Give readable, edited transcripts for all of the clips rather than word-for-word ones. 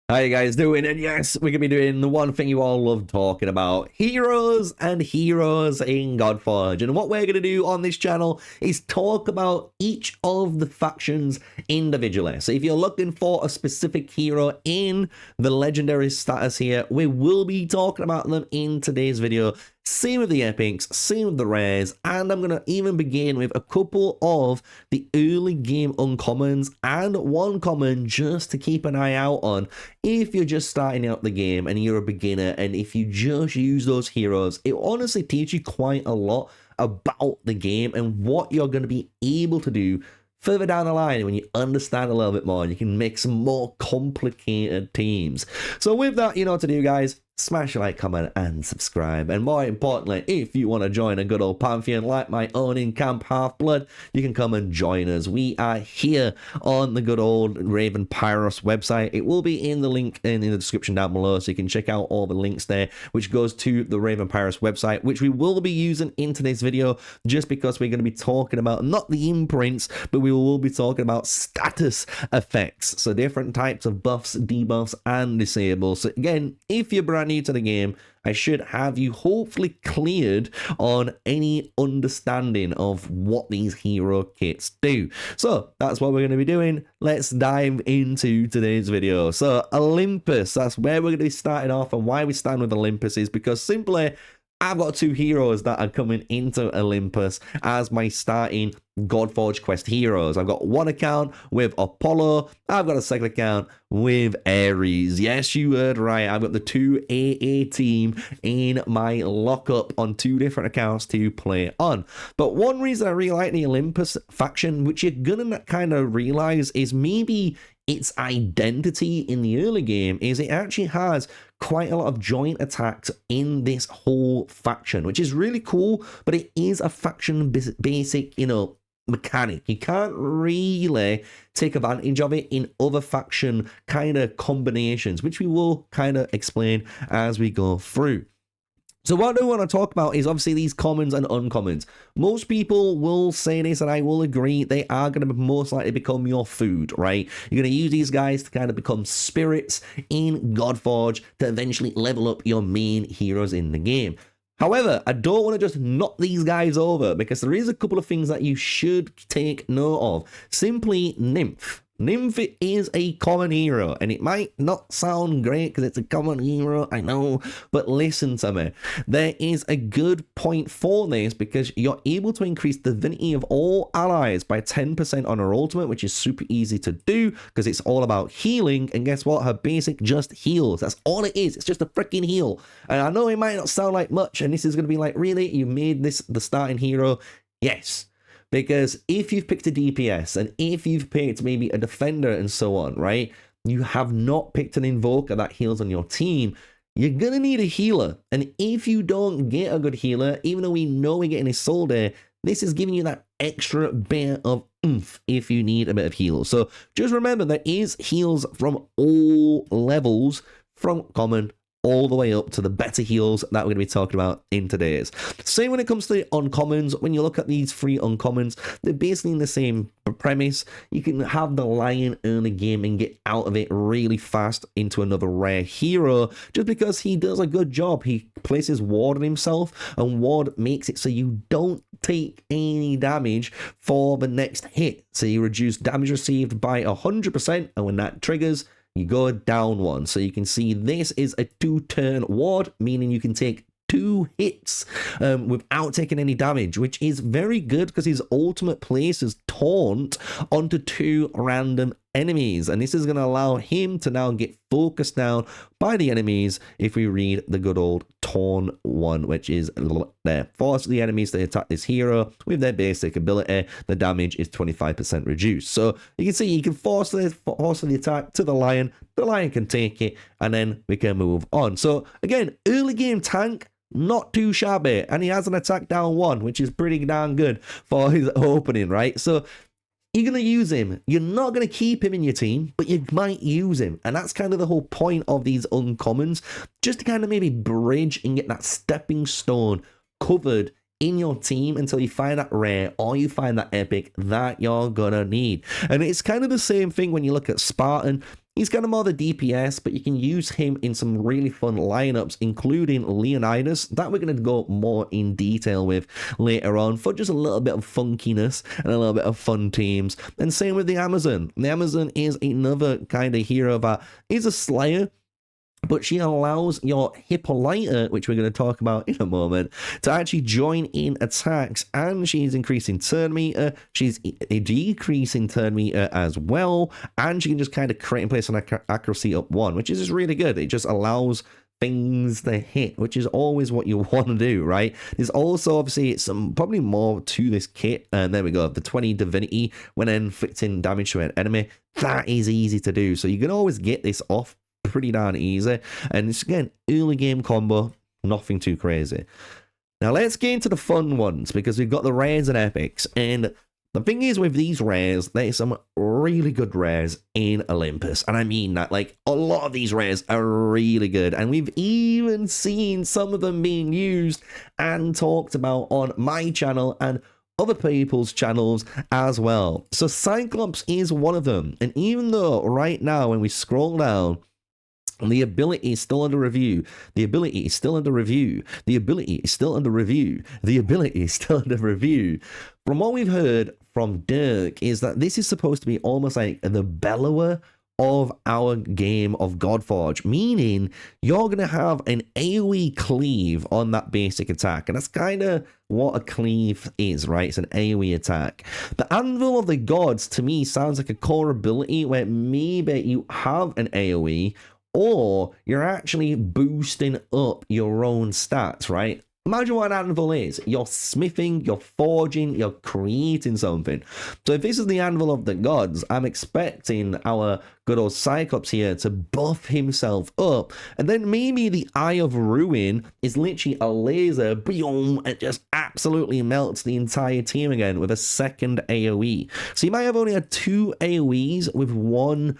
How you guys doing? And yes, we're gonna be doing the one thing you all love talking about, heroes and heroes in Godforge. And what we're gonna do on this channel is talk about each of the factions individually. So if you're looking for a specific hero in the legendary status here, we will be talking about them in today's video. Same with the epics, same with the rares, and I'm going to even begin with a couple of the early game uncommons and one common just to keep an eye out on if you're just starting out the game and you're a beginner, and if you just use those heroes, it honestly teaches you quite a lot about the game and what you're going to be able to do further down the line when you understand a little bit more and you can make some more complicated teams. So with that, you know what to do, guys. Smash a like, comment, and subscribe. And more importantly, if you want to join a good old pantheon like my own in Camp Half-Blood, you can come and join us. We are here on the good old Raven Pyros website. It will be in the link in the description down below, so you can check out all the links there, which goes to the Raven Pyros website, which we will be using in today's video, just because we're going to be talking about not the imprints, but we will be talking about status effects. So different types of buffs, debuffs, and disables. So again, if you're brand new to the game, I should have you hopefully cleared on any understanding of what these hero kits do. So that's what we're going to be doing. Let's dive into today's video. So Olympus, that's where we're going to be starting off, and why we stand with Olympus is because simply I've got two heroes that are coming into Olympus as my starting Godforge quest heroes. I've got one account with Apollo. I've got a second account with Ares. Yes, you heard right. I've got the two AA team in my lockup on two different accounts to play on. But one reason I really like the Olympus faction, which you're gonna kind of realize is maybe its identity in the early game, is it actually has quite a lot of joint attacks in this whole faction, which is really cool, but it is a faction basic, you know, mechanic. You can't really take advantage of it in other faction kind of combinations, which we will kind of explain as we go through. So what I want to talk about is obviously these commons and uncommons. Most people will say this, and I will agree, they are going to most likely become your food, right? You're going to use these guys to kind of become spirits in Godforge to eventually level up your main heroes in the game. However, I don't want to just knock these guys over, because there is a couple of things that you should take note of. Simply Nymph. Nymph is a common hero, and it might not sound great because it's a common hero, I know, but listen to me. There is a good point for this, because you're able to increase the divinity of all allies by 10% on her ultimate, which is super easy to do because it's all about healing. And guess what? Her basic just heals. That's all it is. It's just a freaking heal. And I know it might not sound like much, and this is going to be like, really? You made this the starting hero? Yes. Because if you've picked a DPS and if you've picked maybe a defender and so on, right, you have not picked an invoker that heals on your team, you're going to need a healer. And if you don't get a good healer, even though we know we're getting a soul there, this is giving you that extra bit of oomph if you need a bit of heal. So just remember, there is heals from all levels, from common all the way up to the better heals that we're going to be talking about in today's. Same when it comes to the uncommons. When you look at these three uncommons, they're basically in the same premise. You can have the Lion early game and get out of it really fast into another rare hero, just because he does a good job. He places ward on himself, and ward makes it so you don't take any damage for the next hit. So you reduce damage received by 100%, and when that triggers, you go down one. So you can see this is a 2-turn ward, meaning you can take 2 hits without taking any damage, which is very good because his ultimate places taunt onto 2 random enemies, and this is going to allow him to now get focused down by the enemies if we read the good old taunt one, which is there. Force the enemies to attack this hero with their basic ability. The damage is 25% reduced. So you can see you can force the attack to the lion can take it, and then we can move on. So again, early game tank, not too shabby, and he has an attack down 1, which is pretty darn good for his opening, right? So you're going to use him. You're not going to keep him in your team, but you might use him. And that's kind of the whole point of these uncommons, just to kind of maybe bridge and get that stepping stone covered in your team until you find that rare or you find that epic that you're gonna need. And it's kind of the same thing when you look at Spartan. He's kind of more the DPS, but you can use him in some really fun lineups, including Leonidas, that we're going to go more in detail with later on for just a little bit of funkiness and a little bit of fun teams. And same with the Amazon. The Amazon is another kind of hero that is a slayer, but she allows your Hippolyta, which we're going to talk about in a moment, to actually join in attacks, and she's increasing turn meter, she's decreasing turn meter as well, and she can just kind of create and place an accuracy up 1, which is just really good. It just allows things to hit, which is always what you want to do, right? There's also obviously some probably more to this kit, and there we go, the 20 divinity when inflicting damage to an enemy. That is easy to do, so you can always get this off pretty darn easy, and it's again early game combo, nothing too crazy. Now let's get into the fun ones, because we've got the rares and epics, and the thing is with these rares, there's some really good rares in Olympus, and I mean that, like, a lot of these rares are really good, and we've even seen some of them being used and talked about on my channel and other people's channels as well. So Cyclops is one of them, and even though right now when we scroll down, the ability is still under review. The ability is still under review. The ability is still under review. The ability is still under review. From what we've heard from Dirk is that this is supposed to be almost like the bellower of our game of Godforge, meaning you're going to have an AoE cleave on that basic attack, and that's kind of what a cleave is, right? It's an AoE attack. The Anvil of the Gods, to me, sounds like a core ability where maybe you have an AoE, or you're actually boosting up your own stats, right? Imagine what an anvil is. You're smithing, you're forging, you're creating something. So if this is the Anvil of the Gods, I'm expecting our good old Cyclops here to buff himself up. And then maybe the Eye of Ruin is literally a laser, boom, it just absolutely melts the entire team again with a second AoE. So you might have only had 2 AoEs with 1,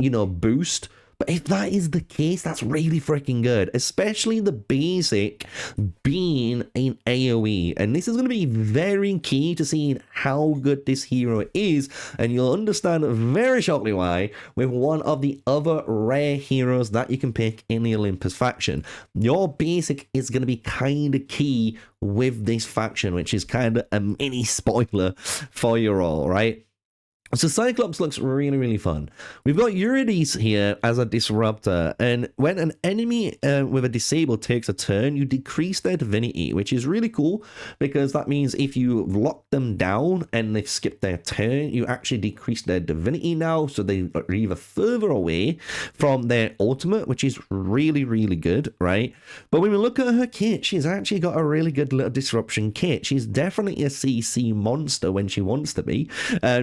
boost. But if that is the case, that's really freaking good, especially the basic being an AoE. And this is going to be very key to seeing how good this hero is, and you'll understand very shortly why with one of the other rare heroes that you can pick in the Olympus faction. Your basic is going to be kind of key with this faction, which is kind of a mini spoiler for you all, right? So Cyclops looks really, really fun. We've got Eurydice here as a disruptor, and when an enemy with a disable takes a turn, you decrease their divinity, which is really cool, because that means if you lock them down and they've skipped their turn, you actually decrease their divinity now, so they are either further away from their ultimate, which is really, really good, right? But when we look at her kit, she's actually got a really good little disruption kit. She's definitely a CC monster when she wants to be.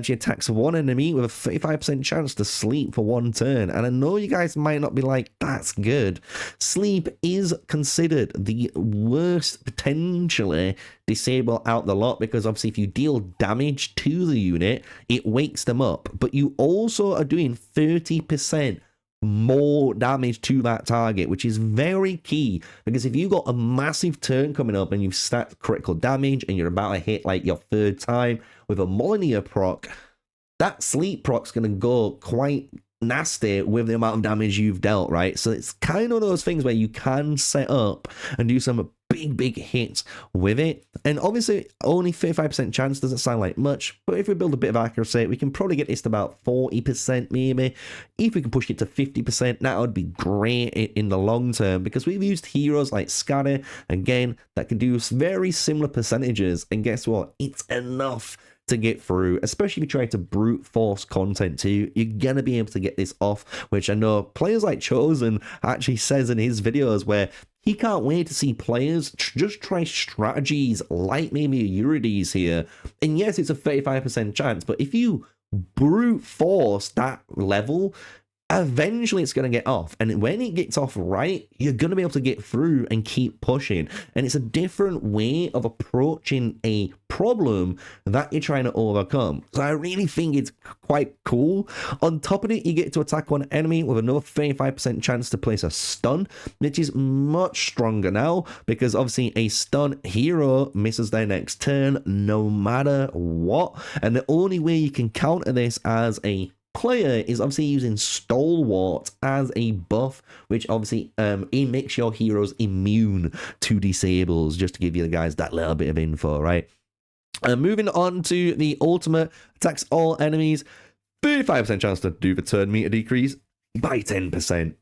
She attacks one enemy with a 35% chance to sleep for 1 turn, and I know you guys might not be like, that's good. Sleep is considered the worst potentially disable out the lot, because obviously if you deal damage to the unit, it wakes them up, but you also are doing 30% more damage to that target, which is very key, because if you've got a massive turn coming up and you've stacked critical damage and you're about to hit like your 3rd time with a Molyneux proc, that sleep proc's going to go quite nasty with the amount of damage you've dealt, right? So it's kind of those things where you can set up and do some big hits with it. And obviously only 35% chance doesn't sound like much, but if we build a bit of accuracy, we can probably get this to about 40% maybe. If we can push it to 50%, that would be great in the long term, because we've used heroes like Scudder, again, that can do very similar percentages, and guess what? It's enough to get through, especially if you try to brute force content too. You're gonna be able to get this off, which I know players like Chosen actually says in his videos, where he can't wait to see players just try strategies like maybe Eurydice here. And yes, it's a 35% chance, but if you brute force that level, eventually it's going to get off, and when it gets off right, you're going to be able to get through and keep pushing. And it's a different way of approaching a problem that you're trying to overcome. So I really think it's quite cool. On top of it, you get to attack one enemy with another 35% chance to place a stun, which is much stronger now, because obviously a stun hero misses their next turn no matter what, and the only way you can counter this as a player is obviously using Stalwart as a buff, which obviously it makes your heroes immune to disables, just to give you the guys that little bit of info, right? Moving on to the ultimate, attacks all enemies, 35% chance to do the turn meter decrease by 10%.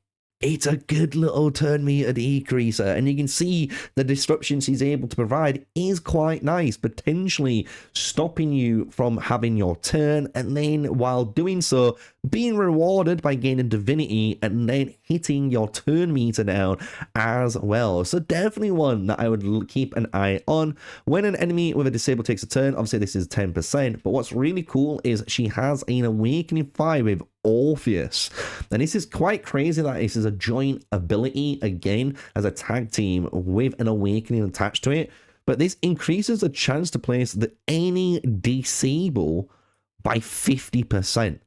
It's a good little turn meter decreaser, and you can see the disruption she's able to provide is quite nice, potentially stopping you from having your turn, and then while doing so, being rewarded by gaining divinity and then hitting your turn meter down as well. So definitely one that I would keep an eye on. When an enemy with a disable takes a turn, obviously this is 10%, but what's really cool is she has an Awakening 5 with Orpheus, and this is quite crazy that this is a joint ability again as a tag team with an awakening attached to it, but this increases the chance to place any disable by 50%.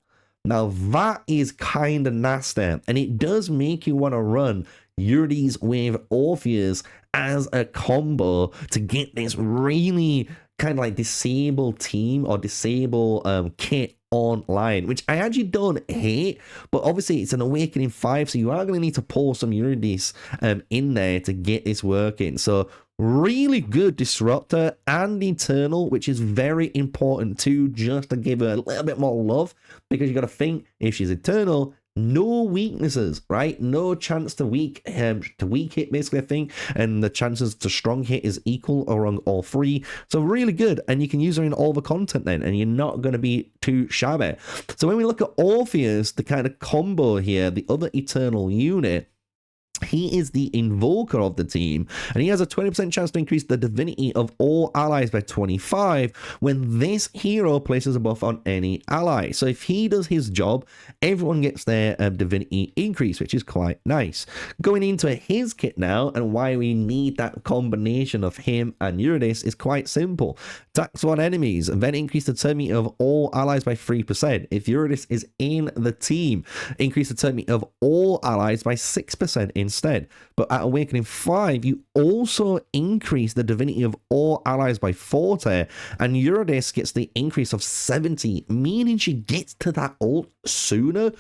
Now that is kind of nasty, and it does make you want to run Eurydice with Orpheus as a combo to get this really kind of like disable team or disable kit online, which I actually don't hate, but obviously it's an Awakening 5, so you are going to need to pour some Eurydice in there to get this working. So really good disruptor and eternal, which is very important too, just to give her a little bit more love, because you got to think, if she's eternal, no weaknesses, right? No chance to weak hit, basically, I think, and the chances to strong hit is equal around all three. So really good, and you can use her in all the content then, and you're not going to be too shabby. So when we look at Orpheus, the kind of combo here, the other eternal unit, he is the invoker of the team, and he has a 20% chance to increase the divinity of all allies by 25 when this hero places a buff on any ally. So if he does his job, everyone gets their divinity increase, which is quite nice. Going into his kit now, and why we need that combination of him and Eurydice is quite simple. Attacks on enemies, and then increase the turn meter of all allies by 3%. If Eurydice is in the team, increase the turn meter of all allies by 6% instead. But at Awakening 5, you also increase the divinity of all allies by 40, and Eurydice gets the increase of 70, meaning she gets to that ult sooner,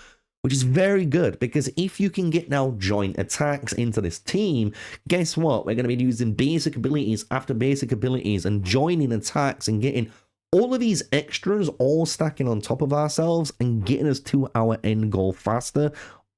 which is very good, because if you can get now joint attacks into this team, guess what? We're going to be using basic abilities after basic abilities and joining attacks and getting all of these extras all stacking on top of ourselves and getting us to our end goal faster,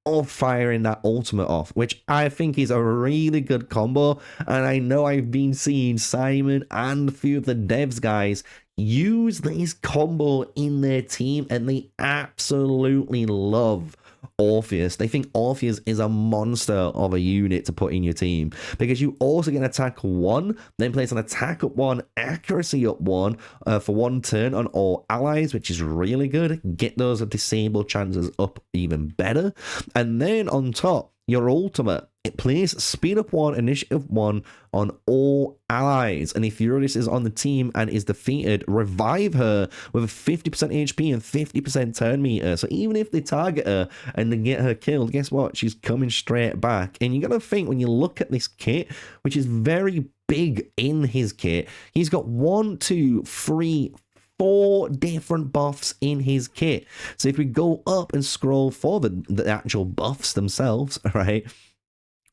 of firing that ultimate off, which I think is a really good combo. And I know I've been seeing Simon and a few of the devs guys use this combo in their team, and they absolutely love Orpheus. They think Orpheus is a monster of a unit to put in your team, because you also get an attack 1, then place an attack up 1, accuracy up 1 for 1 turn on all allies, which is really good. Get those disable chances up even better. And then on top, your ultimate, it plays speed up 1, initiative 1 on all allies, and if Eurydice is on the team and is defeated, revive her with a 50% HP and 50% turn meter. So even if they target her and they get her killed, guess what? She's coming straight back. And you gotta think, when you look at this kit, which is very big in his kit, he's got 1, 2, 3, 4 different buffs in his kit. So if we go up and scroll for the actual buffs themselves, right,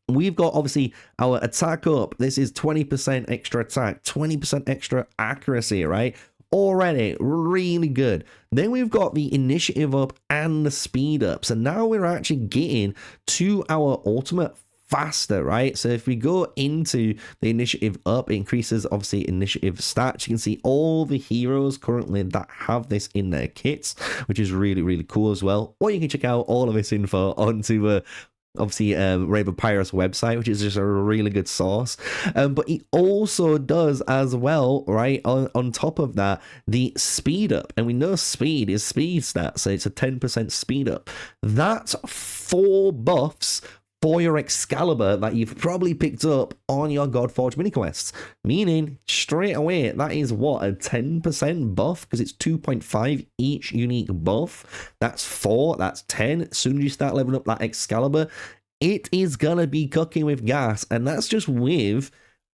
we've got obviously our attack up. This is 20% extra attack, 20% extra accuracy, right? Already really good. Then we've got the initiative up and the speed up. So now we're actually getting to our ultimate faster, right? So if we go into the initiative up, it increases obviously initiative stats. You can see all the heroes currently that have this in their kits, which is really, really cool as well. Or you can check out all of this info onto obviously Raven Pirate's website, which is just a really good source. But it also does as well, right, on top of that, the speed up. And we know speed is speed stats, so it's a 10% speed up. That's 4 buffs for your Excalibur that you've probably picked up on your Godforge mini quests, meaning straight away that is what, a 10% buff, because it's 2.5 each unique buff. That's 4, that's 10. As soon as you start leveling up that Excalibur, it is gonna be cooking with gas, and that's just with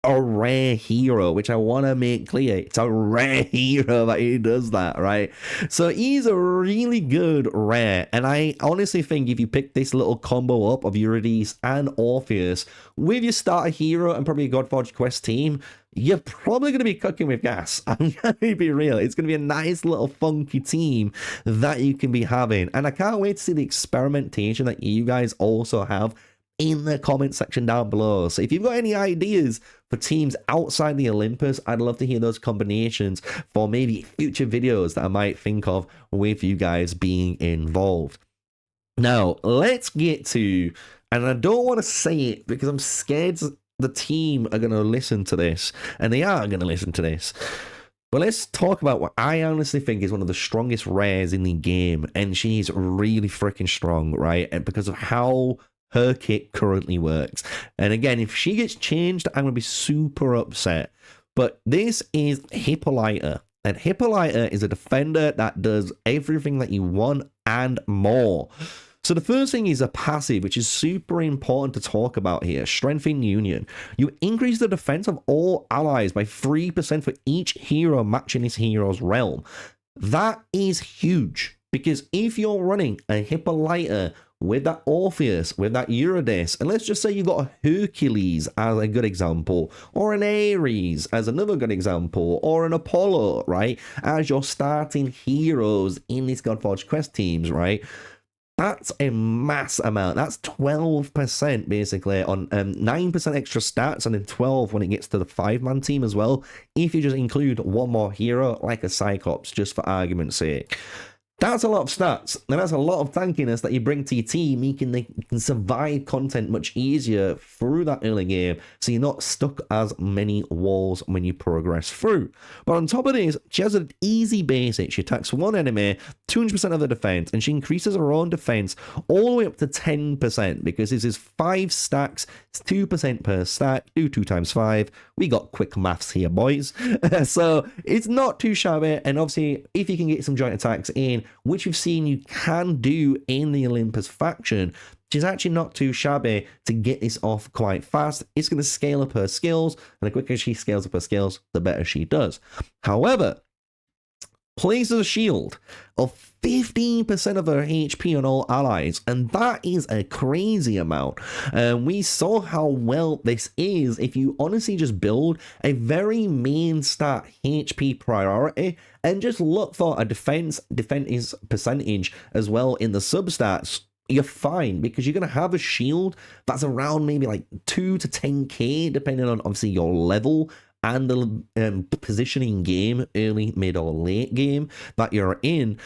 a rare hero, which I want to make clear. It's a rare hero that he does that, right? So he's a really good rare, and I honestly think if you pick this little combo up of Eurydice and Orpheus with your starter hero and probably a Godforge quest team, you're probably going to be cooking with gas. I'm going to be real. It's going to be a nice little funky team that you can be having, and I can't wait to see the experimentation that you guys also have in the comment section down below. So if you've got any ideas for teams outside the Olympus, I'd love to hear those combinations for maybe future videos that I might think of with you guys being involved. Now, let's get to, and I don't want to say it because I'm scared the team are going to listen to this, and they are going to listen to this. But let's talk about what I honestly think is one of the strongest rares in the game, and she's really freaking strong, right? And because of how her kit currently works. And again, if she gets changed, I'm going to be super upset. But this is Hippolyta. And Hippolyta is a defender that does everything that you want and more. So the first thing is a passive, which is super important to talk about here. Strength in Union. You increase the defense of all allies by 3% for each hero matching this hero's realm. That is huge, because if you're running a Hippolyta with that Orpheus, with that Eurydice, and let's just say you've got a Hercules as a good example, or an Ares as another good example, or an Apollo, right, as your starting heroes in these Godforge quest teams, right? That's a mass amount. That's 12% basically on 9% extra stats, and then 12 when it gets to the 5-man team as well, if you just include one more hero like a Cyclops, just for argument's sake. That's a lot of stats, and that's a lot of tankiness that you bring to your team, making they can survive content much easier through that early game, so you're not stuck as many walls when you progress through. But on top of this, she has an easy basic. She attacks one enemy, 200% of the defense, and she increases her own defense all the way up to 10%, because this is 5 stacks, it's 2% per stack, do 2 times 5. We got quick maths here, boys. So it's not too shabby, and obviously, if you can get some joint attacks in, which we've seen you can do in the Olympus faction, which is actually not too shabby to get this off quite fast. It's going to scale up her skills, and the quicker she scales up her skills, the better she does. However, places a shield of 15% of her HP on all allies, and that is a crazy amount. We saw how well this is if you honestly just build a very main stat HP priority and just look for a defense percentage as well in the substats. You're fine, because you're going to have a shield that's around maybe like 2 to 10k, depending on obviously your level and the positioning game, early, mid, or late game that you're in.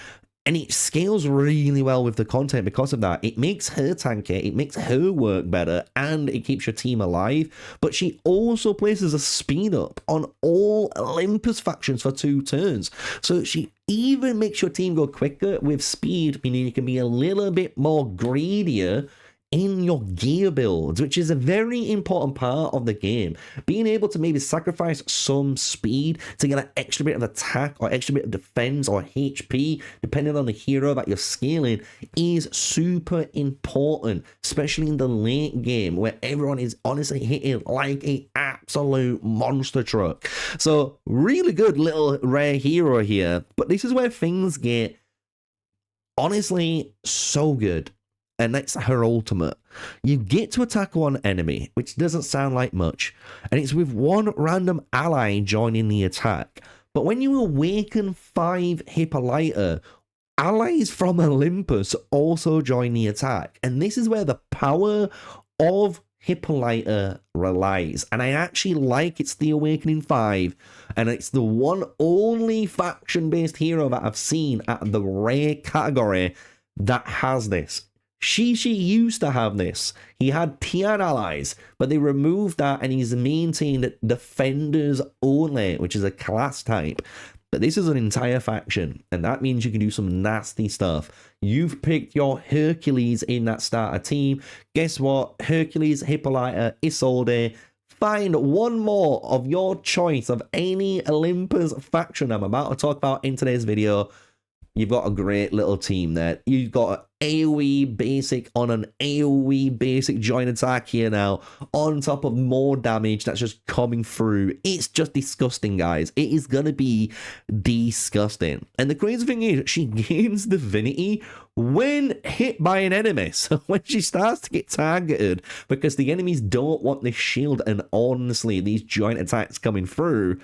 And it scales really well with the content because of that. It makes her tanky, it makes her work better, and it keeps your team alive. But she also places a speed up on all Olympus factions for 2 turns. So she even makes your team go quicker with speed, meaning you can be a little bit more greedier in your gear builds, which is a very important part of the game. Being able to maybe sacrifice some speed to get an extra bit of attack or extra bit of defense or HP, depending on the hero that you're scaling, is super important, especially in the late game where everyone is honestly hitting like an absolute monster truck. So really good little rare hero here, but this is where things get honestly so good. And that's her ultimate. You get to attack one enemy, which doesn't sound like much, and it's with one random ally joining the attack. But when you awaken 5 Hippolyta, allies from Olympus also join the attack. And this is where the power of Hippolyta relies. And I actually like it's the Awakening 5, and it's the one only faction-based hero that I've seen at the rare category that has this. Shishi used to have this. He had Tian allies, but they removed that and he's maintained Defenders only, which is a class type. But this is an entire faction, and that means you can do some nasty stuff. You've picked your Hercules in that starter team. Guess what? Hercules, Hippolyta, Isolde. Find one more of your choice of any Olympus faction I'm about to talk about in today's video. you've got a great little team there. You've got an AoE basic on an AoE basic joint attack here now, on top of more damage that's just coming through. It's just disgusting, guys. It is gonna be disgusting. And the crazy thing is, she gains divinity when hit by an enemy. So when she starts to get targeted, because the enemies don't want this shield, and honestly, these joint attacks coming through,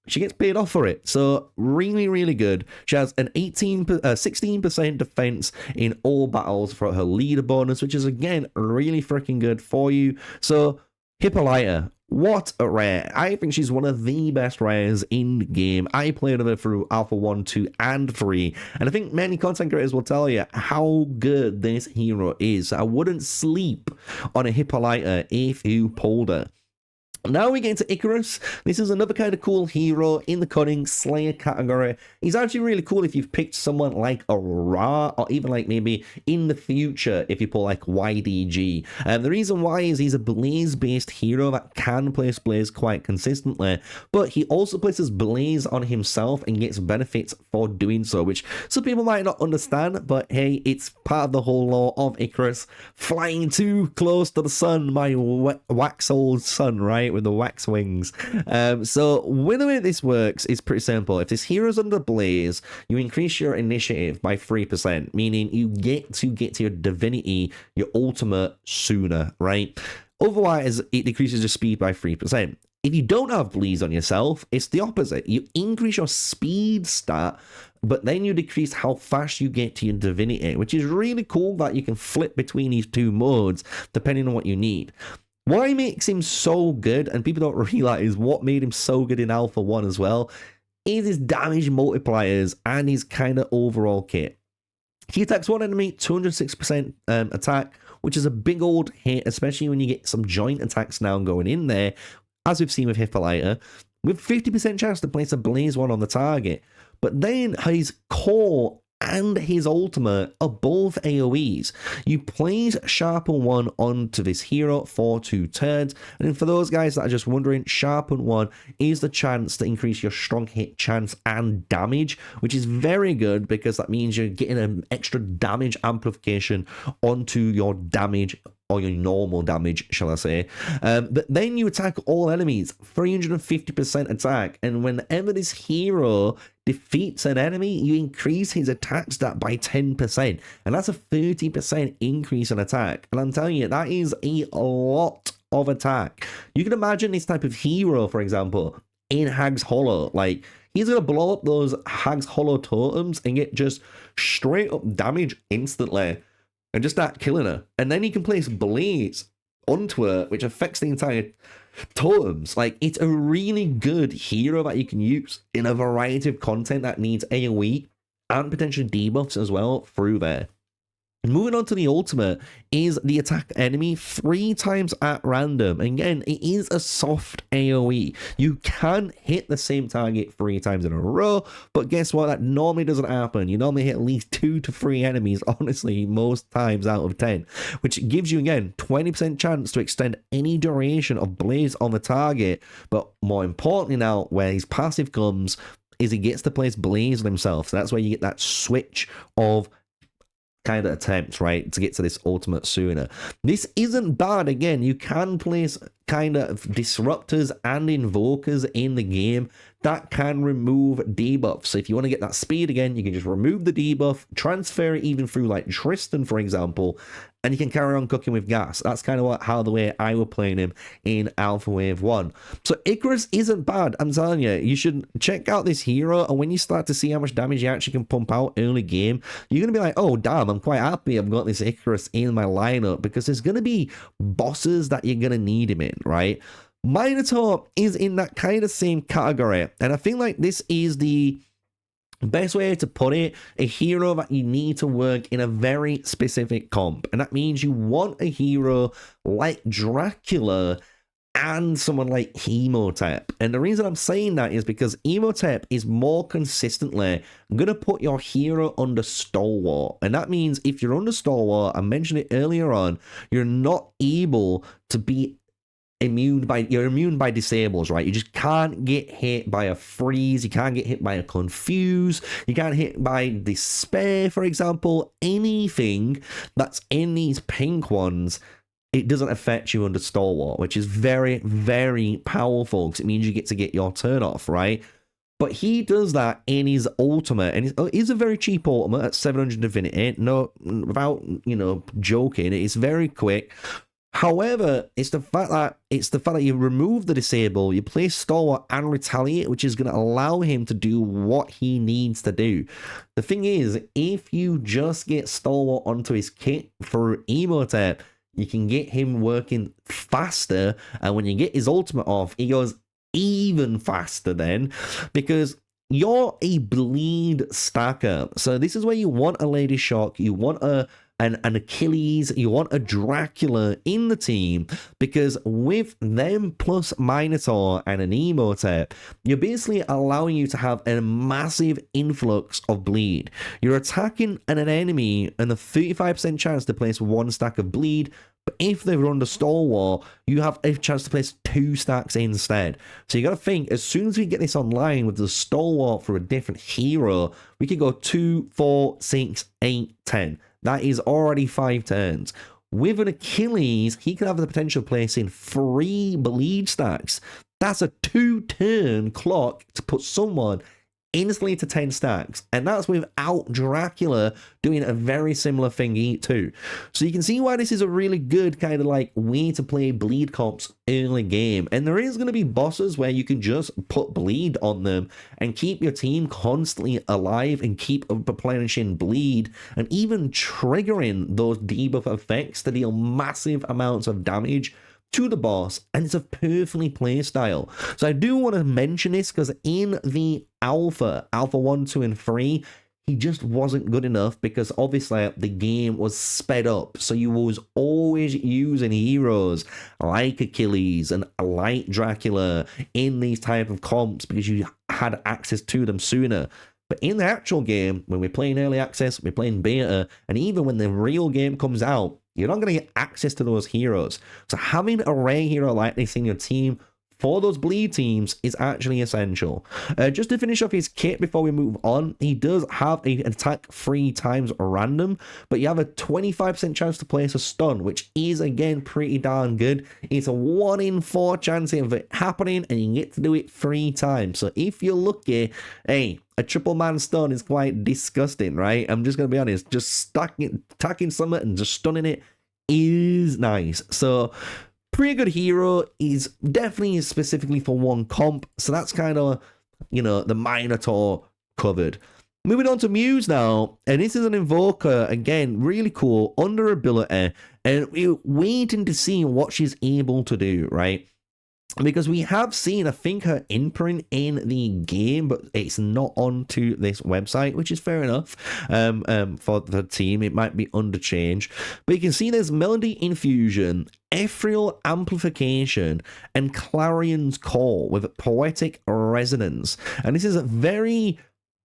she gets paid off for it. So really, really good. She has an 16% defense in all battles for her leader bonus, which is, again, really freaking good for you. So Hippolyta, what a rare. I think she's one of the best rares in the game. I played her through Alpha 1, 2, and 3, and I think many content creators will tell you how good this hero is. I wouldn't sleep on a Hippolyta if you pulled her. Now we get into Icarus. This is another kind of cool hero in the Cunning Slayer category. He's actually really cool if you've picked someone like a Ra, or even like maybe in the future if you pull like YDG. The reason why is he's a Blaze-based hero that can place Blaze quite consistently, but he also places Blaze on himself and gets benefits for doing so, which some people might not understand, but hey, it's part of the whole lore of Icarus. Flying too close to the sun, my wax old sun, right? With the wax wings. So the way this works is pretty simple. If this hero's under Blaze, you increase your initiative by 3%, meaning you get to your divinity, your ultimate, sooner, right? Otherwise, it decreases your speed by 3%. If you don't have Blaze on yourself, it's the opposite. You increase your speed stat, but then you decrease how fast you get to your divinity, which is really cool that you can flip between these two modes depending on what you need. What makes him so good, and people don't realize what made him so good in Alpha 1 as well, is his damage multipliers and his kind of overall kit. He attacks one enemy, 206% attack, which is a big old hit, especially when you get some joint attacks now going in there, as we've seen with Hippolyta, with 50% chance to place a Blaze one on the target. But then his core and his ultimate are both AoEs. You place Sharpen 1 onto this hero for 2 turns, and for those guys that are just wondering, Sharpen 1 is the chance to increase your strong hit chance and damage, which is very good because that means you're getting an extra damage amplification onto your damage, or your normal damage, shall I say. But then you attack all enemies, 350% attack, and whenever this hero defeats an enemy, you increase his attack stat by 10%, and that's a 30% increase in attack. And I'm telling you, that is a lot of attack. You can imagine this type of hero, for example, in Hag's Hollow. Like, he's gonna blow up those Hag's Hollow totems and get just straight up damage instantly, and just start killing her. And then you can place Blaze onto her, which affects the entire totems. Like, it's a really good hero that you can use in a variety of content that needs AoE and potential debuffs as well through there. Moving on to the ultimate is the attack enemy 3 times at random. Again, it is a soft AoE. You can hit the same target 3 times in a row, but guess what? That normally doesn't happen. You normally hit at least 2 to 3 enemies, honestly, most times out of 10, which gives you, again, 20% chance to extend any duration of Blaze on the target. But more importantly now, where his passive comes, is he gets to place Blaze on himself. So that's where you get that switch of kind of attempts, right, to get to this ultimate sooner. This isn't bad. Again, you can place kind of disruptors and invokers in the game that can remove debuffs. So if you want to get that speed again, you can just remove the debuff, transfer it even through like Tristan, for example, and you can carry on cooking with gas. That's kind of how the way I was playing him in Alpha Wave 1. So Icarus isn't bad. I'm telling you, you should check out this hero, and when you start to see how much damage you actually can pump out early game, you're going to be like, oh, damn, I'm quite happy I've got this Icarus in my lineup, because there's going to be bosses that you're going to need him in, right? Minotaur is in that kind of same category, and I feel like this is the best way to put it, a hero that you need to work in a very specific comp, and that means you want a hero like Dracula and someone like Emotep. And the reason I'm saying that is because Emotep is more consistently gonna put your hero under Stalwart, and that means if you're under Stalwart, I mentioned it earlier on, you're not able to be you're immune by disables, right? You just can't get hit by a freeze, you can't get hit by a confuse, you can't hit by despair, for example. Anything that's in these pink ones, it doesn't affect you under Stalwart, which is very, very powerful because it means you get to get your turn off, right? But he does that in his ultimate, and it is a very cheap ultimate at 700 Divinity. No, without, joking, it's very quick. However, it's the fact that you remove the disable, you play Stalwart and Retaliate, which is going to allow him to do what he needs to do. The thing is, if you just get Stalwart onto his kit for Emotep, you can get him working faster, and when you get his ultimate off, he goes even faster then, because you're a bleed stacker. So this is where you want a Lady Shock, you want an Achilles, you want a Dracula in the team, because with them plus Minotaur and an Emotep, you're basically allowing you to have a massive influx of bleed. You're attacking an enemy and a 35% chance to place 1 stack of bleed, but if they're under Stalwart, you have a chance to place 2 stacks instead. So you got to think, as soon as we get this online with the Stalwart for a different hero, we can go 2, 4, 6, 8, 10. That is already 5 turns. With an Achilles, he could have the potential of placing 3 bleed stacks. That's a 2-turn clock to put someone instantly to 10 stacks, and that's without Dracula doing a very similar thing too. So you can see why this is a really good kind of like way to play bleed comps early game. And there is going to be bosses where you can just put bleed on them and keep your team constantly alive and keep replenishing bleed and even triggering those debuff effects to deal massive amounts of damage to the boss, and it's a perfectly play style. So I do want to mention this because in the alpha 1, 2, and 3, he just wasn't good enough because obviously the game was sped up. So you was always using heroes like Achilles and like Dracula in these type of comps because you had access to them sooner. But in the actual game, when we're playing early access, we're playing beta, and even when the real game comes out, you're not going to get access to those heroes. So having a rare hero like this in your team for those bleed teams is actually essential. Just to finish off his kit before we move on, he does have an attack 3 times random, but you have a 25% chance to place a stun, which is again pretty darn good. It's a 1 in 4 chance of it happening, and you get to do it 3 times. So if you're lucky, hey, a triple man stun is quite disgusting, right? I'm just going to be honest. Just attacking something and just stunning it is nice. So pretty good hero. Is definitely specifically for one comp. So that's kind of, the Minotaur covered. Moving on to Muse now. And this is an Invoker. Again, really cool. Under ability. And we're waiting to see what she's able to do, right? Because we have seen, I think, her imprint in the game, but it's not onto this website, which is fair enough. For the team, it might be under change. But you can see there's Melody Infusion, Ethereal Amplification, and Clarion's Call with Poetic Resonance. And this is a very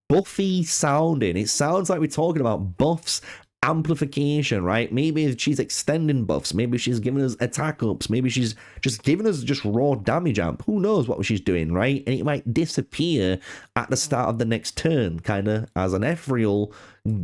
buffy sounding. It sounds like we're talking about buffs, amplification, right? Maybe she's extending buffs, maybe she's giving us attack ups, maybe she's just giving us just raw damage amp. Who knows what she's doing, right? And it might disappear at the start of the next turn, kind of as an ethereal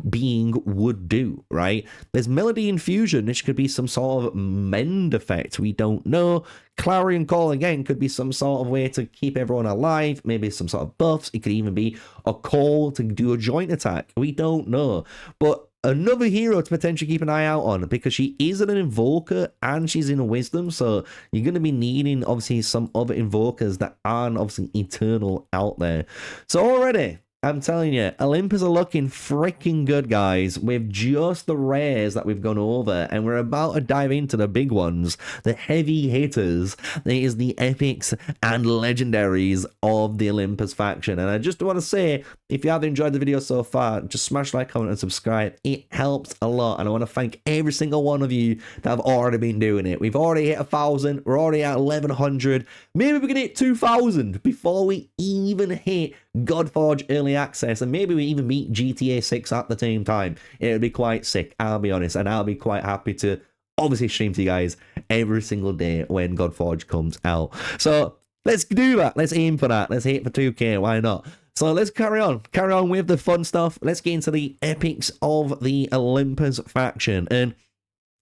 being would do, right? There's Melody Infusion, which could be some sort of mend effect, we don't know. Clarion Call, again, could be some sort of way to keep everyone alive, maybe some sort of buffs. It could even be a call to do a joint attack, we don't know. But another hero to potentially keep an eye out on, because she is an Invoker and she's in Wisdom, so you're going to be needing obviously some other Invokers that aren't obviously eternal out there. So already, I'm telling you, Olympus are looking freaking good, guys, with just the rares that we've gone over, and we're about to dive into the big ones, the heavy hitters. There is the epics and legendaries of the Olympus faction, and I just want to say, if you have enjoyed the video so far, just smash like, comment, and subscribe. It helps a lot, and I want to thank every single one of you that have already been doing it. We've already hit 1,000, we're already at 1,100, maybe we're going to hit 2,000 before we even hit Godforge early access, and maybe we even beat GTA 6 at the same time. It would be quite sick, I'll be honest, and I'll be quite happy to obviously stream to you guys every single day when Godforge comes out. So let's do that. Let's aim for that. Let's hit for 2K. Why not? So let's carry on with the fun stuff. Let's get into the epics of the Olympus faction. And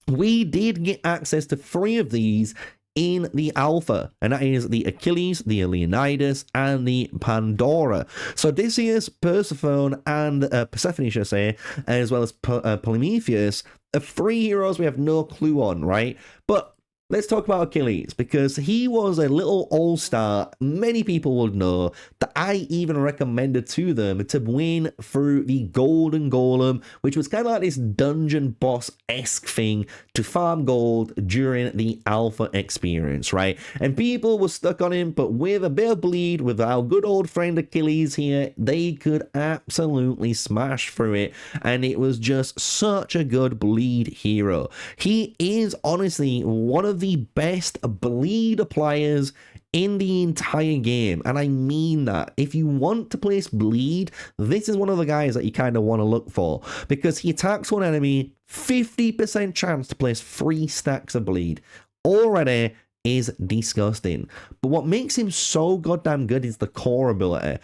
we did get access to 3 of these in the alpha, and that is the Achilles, the Leonidas, and the Pandora. So Odysseus, Persephone, and Persephone, should I say, as well as Prometheus, are 3 heroes we have no clue on, right? But let's talk about Achilles, because he was a little all-star many people would know that I even recommended to them to win through the Golden Golem, which was kind of like this dungeon boss-esque thing to farm gold during the alpha experience, right? And people were stuck on him, but with a bit of bleed, with our good old friend Achilles here, they could absolutely smash through it, and it was just such a good bleed hero. He is honestly one of the best bleed players in the entire game, and I mean that. If you want to place bleed, this is one of the guys that you kind of want to look for, because he attacks one enemy, 50% chance to place 3 stacks of bleed. Already is disgusting. But what makes him so goddamn good is the core ability.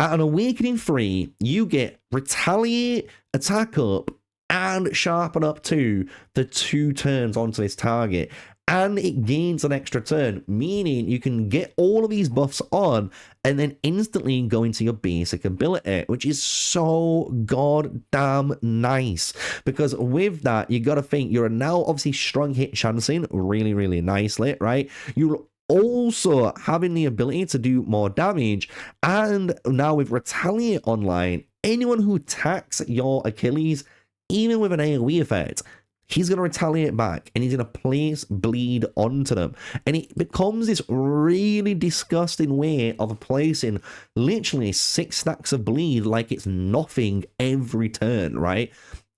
At an Awakening 3, you get Retaliate, Attack Up, and Sharpen Up 2 the 2 turns onto this target. And it gains an extra turn, meaning you can get all of these buffs on and then instantly go into your basic ability, which is so goddamn nice. Because with that, you gotta think you're now obviously strong hit chancing really, really nicely, right? You're also having the ability to do more damage, and now with Retaliate online, anyone who attacks your Achilles, even with an AoE effect, he's going to retaliate back, and he's going to place bleed onto them. And it becomes this really disgusting way of placing literally 6 stacks of bleed like it's nothing every turn, right?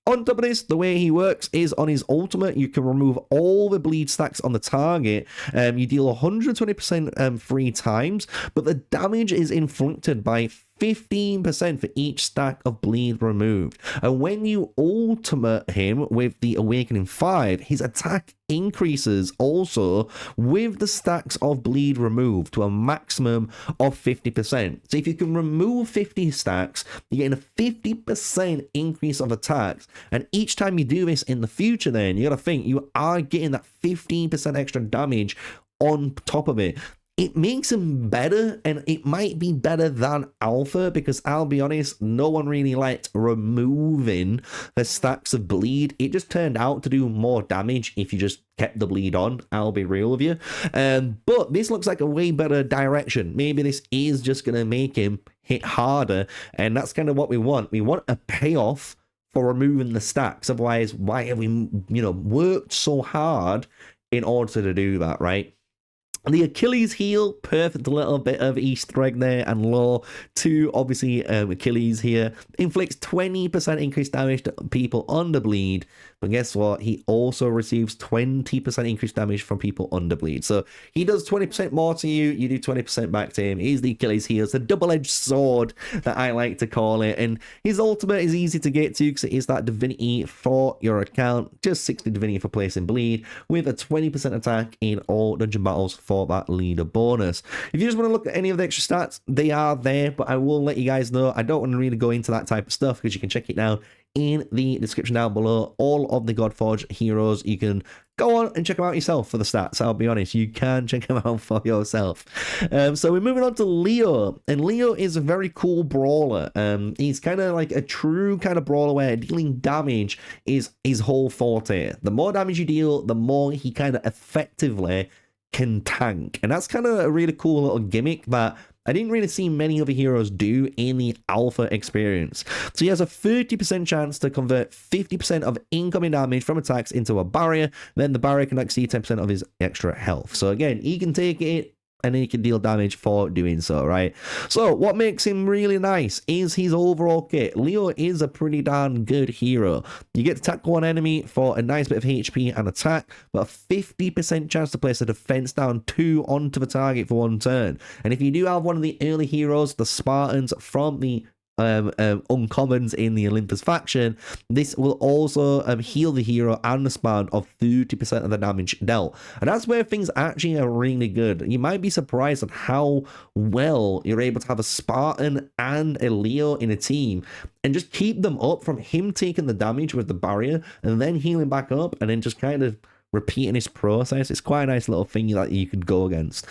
On top of this, the way he works is on his ultimate, you can remove all the bleed stacks on the target. You deal 120% 3 times, but the damage is inflicted by 15% for each stack of bleed removed. And when you ultimate him with the Awakening 5, his attack increases also with the stacks of bleed removed to a maximum of 50%. So if you can remove 50 stacks, you get a 50% increase of attacks. And each time you do this in the future, then you gotta think you are getting that 15% extra damage on top of it. It makes him better, and it might be better than Alpha, because I'll be honest, no one really liked removing the stacks of bleed. It just turned out to do more damage if you just kept the bleed on, I'll be real with you. But this looks like a way better direction. Maybe this is just going to make him hit harder, and that's kind of what we want. We want a payoff for removing the stacks. Otherwise, why have we, worked so hard in order to do that, right? The Achilles heel, perfect little bit of Easter egg there and lore to obviously Achilles here. Inflicts 20% increased damage to people under bleed, but guess what? He also receives 20% increased damage from people under bleed. So he does 20% more to you, you do 20% back to him. He's the Achilles heel. It's a double-edged sword that I like to call it, and his ultimate is easy to get to because it is that divinity for your account. Just 60 divinity for placing bleed with a 20% attack in all dungeon battles for that leader bonus. If you just want to look at any of the extra stats, they are there, but I will let you guys know I don't want to really go into that type of stuff because you can check it down in the description down below. All of the Godforge heroes, you can go on and check them out yourself for the stats. I'll be honest, you can check them out for yourself. So we're moving on to Leo, and Leo is a very cool brawler. He's kind of like a true kind of brawler where dealing damage is his whole forte. The more damage you deal, the more he kind of effectively can tank, and that's kind of a really cool little gimmick that I didn't really see many other heroes do in the alpha experience. So he has a 30% chance to convert 50% of incoming damage from attacks into a barrier, then the barrier can exceed 10% of his extra health. So again, he can take it and then he can deal damage for doing so, right? So what makes him really nice is his overall kit. Leo is a pretty darn good hero. You get to attack one enemy for a nice bit of HP and attack, but a 50% chance to place a defense down 2 onto the target for 1 turn. And if you do have one of the early heroes, the Spartans from the uncommons in the Olympus faction, this will also heal the hero and the spawn of 30% of the damage dealt. And that's where things actually are really good. You might be surprised at how well you're able to have a Spartan and a Leo in a team and just keep them up from him taking the damage with the barrier and then healing back up and then just kind of repeating this process. It's quite a nice little thing that you could go against.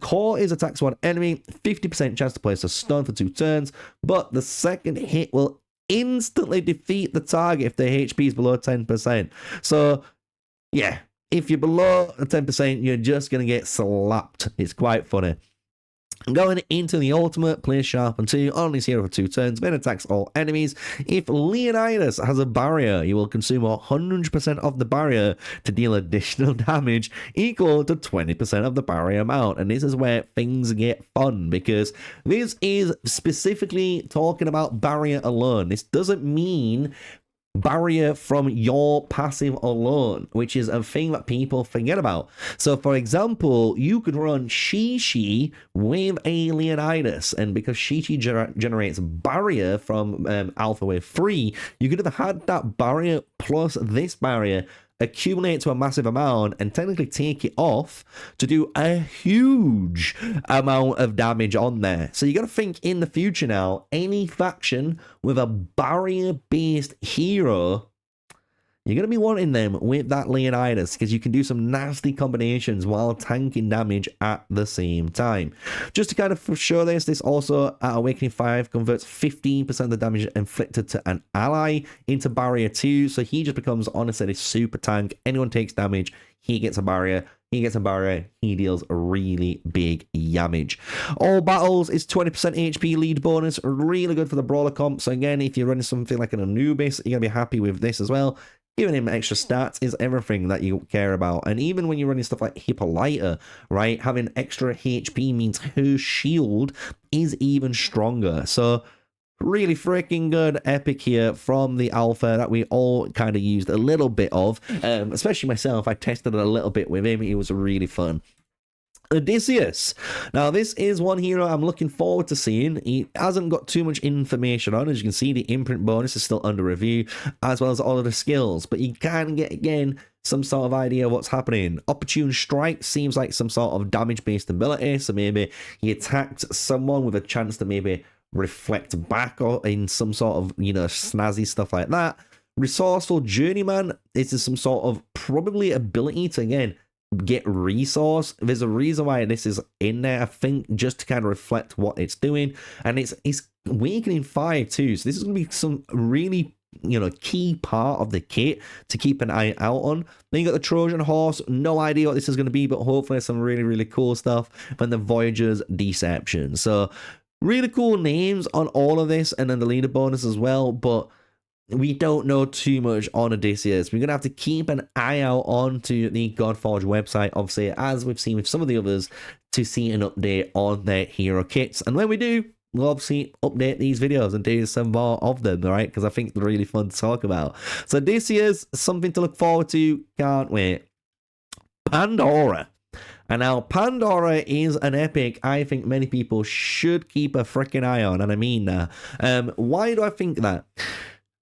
Core is attacks one enemy, 50% chance to place a stun for 2 turns, but the second hit will instantly defeat the target if their HP is below 10%. So yeah, if you're below 10%, you're just going to get slapped. It's quite funny. Going into the ultimate, play sharp and 2, only 0 for 2 turns, then attacks all enemies. If Leonidas has a barrier, you will consume 100% of the barrier to deal additional damage equal to 20% of the barrier amount. And this is where things get fun, because this is specifically talking about barrier alone. This doesn't mean barrier from your passive alone, which is a thing that people forget about. So for example, you could run Shishi with a Leonidas, and because Shishi generates barrier from Alpha Wave 3, you could have had that barrier plus this barrier accumulate to a massive amount and technically take it off to do a huge amount of damage on there. So you got to think in the future now, any faction with a barrier based hero, you're going to be wanting them with that Leonidas, because you can do some nasty combinations while tanking damage at the same time. Just to kind of show this also at Awakening 5 converts 15% of the damage inflicted to an ally into barrier 2. So he just becomes, honestly, a super tank. Anyone takes damage, he gets a barrier. He gets a barrier, he deals really big damage. All battles is 20% HP lead bonus, really good for the brawler comp. So again, if you're running something like an Anubis, you're going to be happy with this as well. Giving him extra stats is everything that you care about. And even when you're running stuff like Hippolyta, right, having extra HP means her shield is even stronger. So really freaking good epic here from the alpha that we all kind of used a little bit of, especially myself. I tested it a little bit with him. It was really fun. Odysseus. Now, this is one hero I'm looking forward to seeing. He hasn't got too much information on. As you can see, the imprint bonus is still under review, as well as all of the skills. But you can get, again, some sort of idea of what's happening. Opportune Strike seems like some sort of damage-based ability. So maybe he attacked someone with a chance to maybe reflect back or in some sort of, you know, snazzy stuff like that. Resourceful Journeyman is some sort of probably ability to, again, get resource. There's a reason why this is in there, I think, just to kind of reflect what it's doing. And it's Awakening 5 too, so this is going to be some really, you know, key part of the kit to keep an eye out on. Then you got the Trojan Horse. No idea what this is going to be, but hopefully some really cool stuff. And the Voyager's Deception. So really cool names on all of this, and then the leader bonus as well, but we don't know too much on Odysseus. We're going to have to keep an eye out onto the Godforge website, obviously, as we've seen with some of the others, to see an update on their hero kits. And when we do, we'll obviously update these videos and do some more of them, all right? Because I think they're really fun to talk about. So Odysseus, something to look forward to. Can't wait. Pandora. And now Pandora is an epic I think many people should keep a freaking eye on, and I mean that. Why do I think that?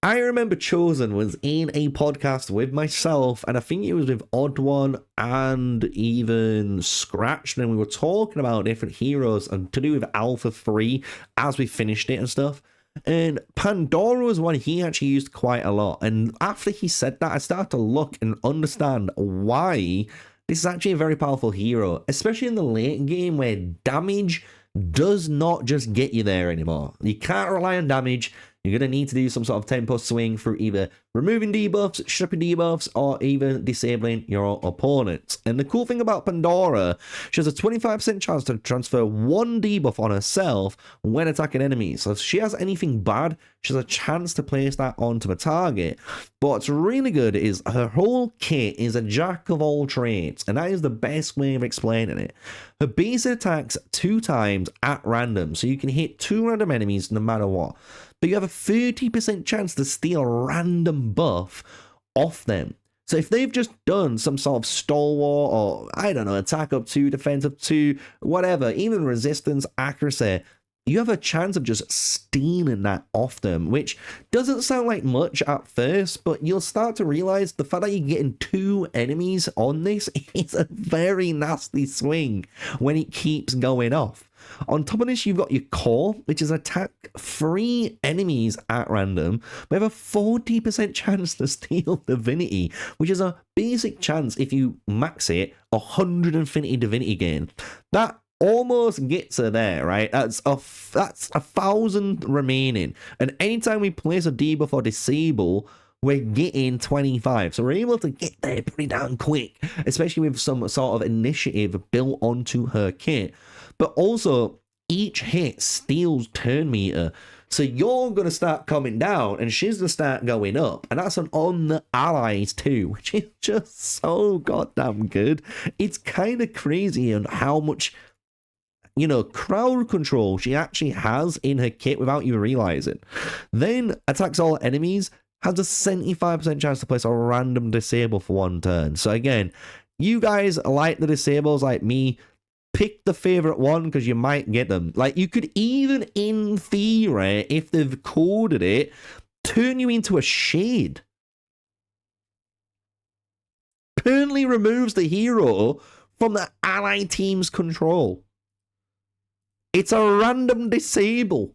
I remember Chosen was in a podcast with myself, and I think it was with Odd One and even Scratched, and we were talking about different heroes and to do with Alpha 3 as we finished it and stuff. And Pandora was one he actually used quite a lot. And after he said that, I started to look and understand why this is actually a very powerful hero, especially in the late game where damage does not just get you there anymore. You can't rely on damage. You're going to need to do some sort of tempo swing through either removing debuffs, stripping debuffs, or even disabling your opponents. And the cool thing about Pandora, she has a 25% chance to transfer one debuff on herself when attacking enemies. So if she has anything bad, she has a chance to place that onto the target. But what's really good is her whole kit is a jack of all trades, and that is the best way of explaining it. Her base attacks 2 times at random, so you can hit 2 random enemies no matter what. But you have a 30% chance to steal a random buff off them. So if they've just done some sort of stalwart or, I don't know, attack up 2, defense up 2, whatever, even resistance, accuracy, you have a chance of just stealing that off them, which doesn't sound like much at first, but you'll start to realize the fact that you're getting 2 enemies on this is a very nasty swing when it keeps going off. On top of this, you've got your core, which is attack 3 enemies at random. We have a 40% chance to steal divinity, which is a basic chance if you max it, 100 infinity divinity gain. That almost gets her there, right? That's 1,000 remaining. And anytime we place a debuff or disable, we're getting 25. So we're able to get there pretty damn quick, especially with some sort of initiative built onto her kit. But also, each hit steals turn meter. So you're going to start coming down and she's going to start going up. And that's on the allies too, which is just so goddamn good. It's kind of crazy on how much, you know, crowd control she actually has in her kit without you realizing. Then attacks all enemies, has a 75% chance to place a random disable for 1 turn. So again, you guys like the disables like me, pick the favorite one because you might get them. Like, you could even, in theory, if they've coded it, turn you into a shade. Permanently removes the hero from the ally team's control. It's a random disable.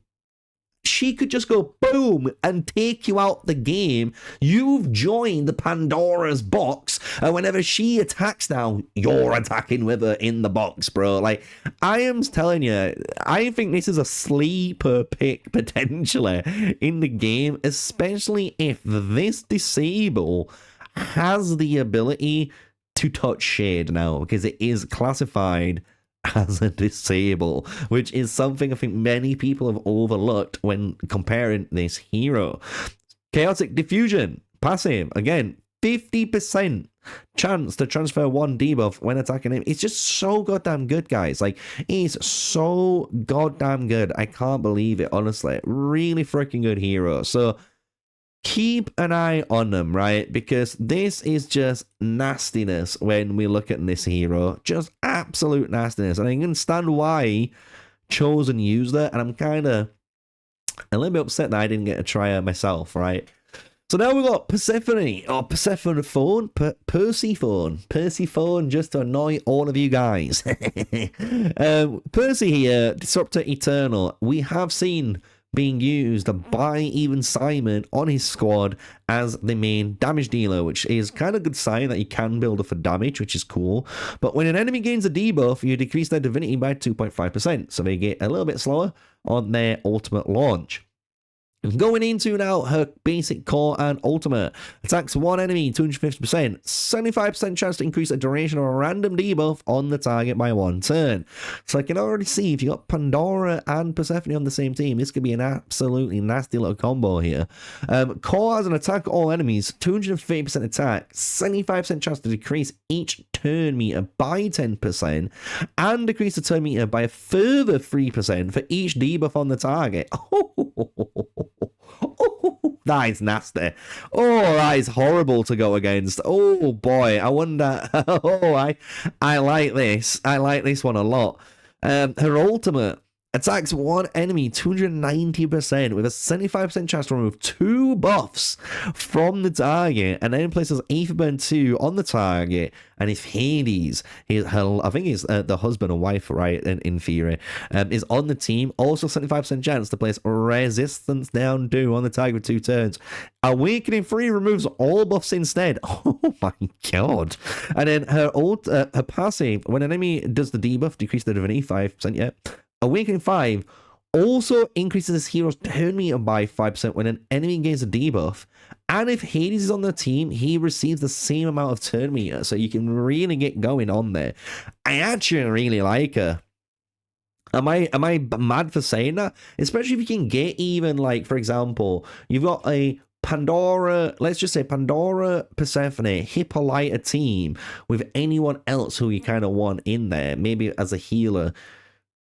She could just go boom and take you out the game. You've joined the Pandora's box, and whenever she attacks now, you're attacking with her in the box, bro. Like, I am telling you, I think this is a sleeper pick potentially in the game, especially if this disable has the ability to touch shade now, because it is classified as a disable, which is something I think many people have overlooked when comparing this hero. Chaotic Diffusion, passive, again, 50% chance to transfer 1 debuff when attacking him. It's just so goddamn good, guys. Like, it's so goddamn good. I can't believe it, honestly. Really freaking good hero. So keep an eye on them, right? Because this is just nastiness when we look at this hero. Just absolute nastiness. And I can understand why Chosen used it. And I'm kind of a little bit upset that I didn't get to try her myself, right? So now we've got Persephone, or Persephone, Persephone, just to annoy all of you guys. Percy here, Disruptor Eternal. We have seen being used by even Simon on his squad as the main damage dealer, which is kind of a good sign that you can build up for damage, which is cool. But when an enemy gains a debuff, you decrease their divinity by 2.5%, so they get a little bit slower on their ultimate launch. Going into now her basic core and ultimate. Attacks 1 enemy 250%. 75% chance to increase the duration of a random debuff on the target by 1 turn. So I can already see if you got Pandora and Persephone on the same team, this could be an absolutely nasty little combo here. Core has an attack all enemies, 250% attack, 75% chance to decrease each turn meter by 10%, and decrease the turn meter by a further 3% for each debuff on the target. Oh, that is nasty. Oh, that is horrible to go against. Oh boy, I wonder. Oh, I like this. I like this one a lot. Her ultimate attacks 1 enemy 290% with a 75% chance to remove 2 buffs from the target, and then places Aetherburn 2 on the target. And if Hades, I think he's the husband or wife, right, in theory, is on the team, also 75% chance to place Resistance down 2 on the target for 2 turns. Awakening 3 removes all buffs instead. Oh my god. And then her passive, when an enemy does the debuff, decrease the divinity 5%, yeah. Awakening 5 also increases this hero's turn meter by 5% when an enemy gains a debuff. And if Hades is on the team, he receives the same amount of turn meter. So you can really get going on there. I actually really like her. Am I mad for saying that? Especially if you can get even, like, for example, you've got a Pandora, let's just say Pandora, Persephone, Hippolyta team with anyone else who you kind of want in there, maybe as a healer.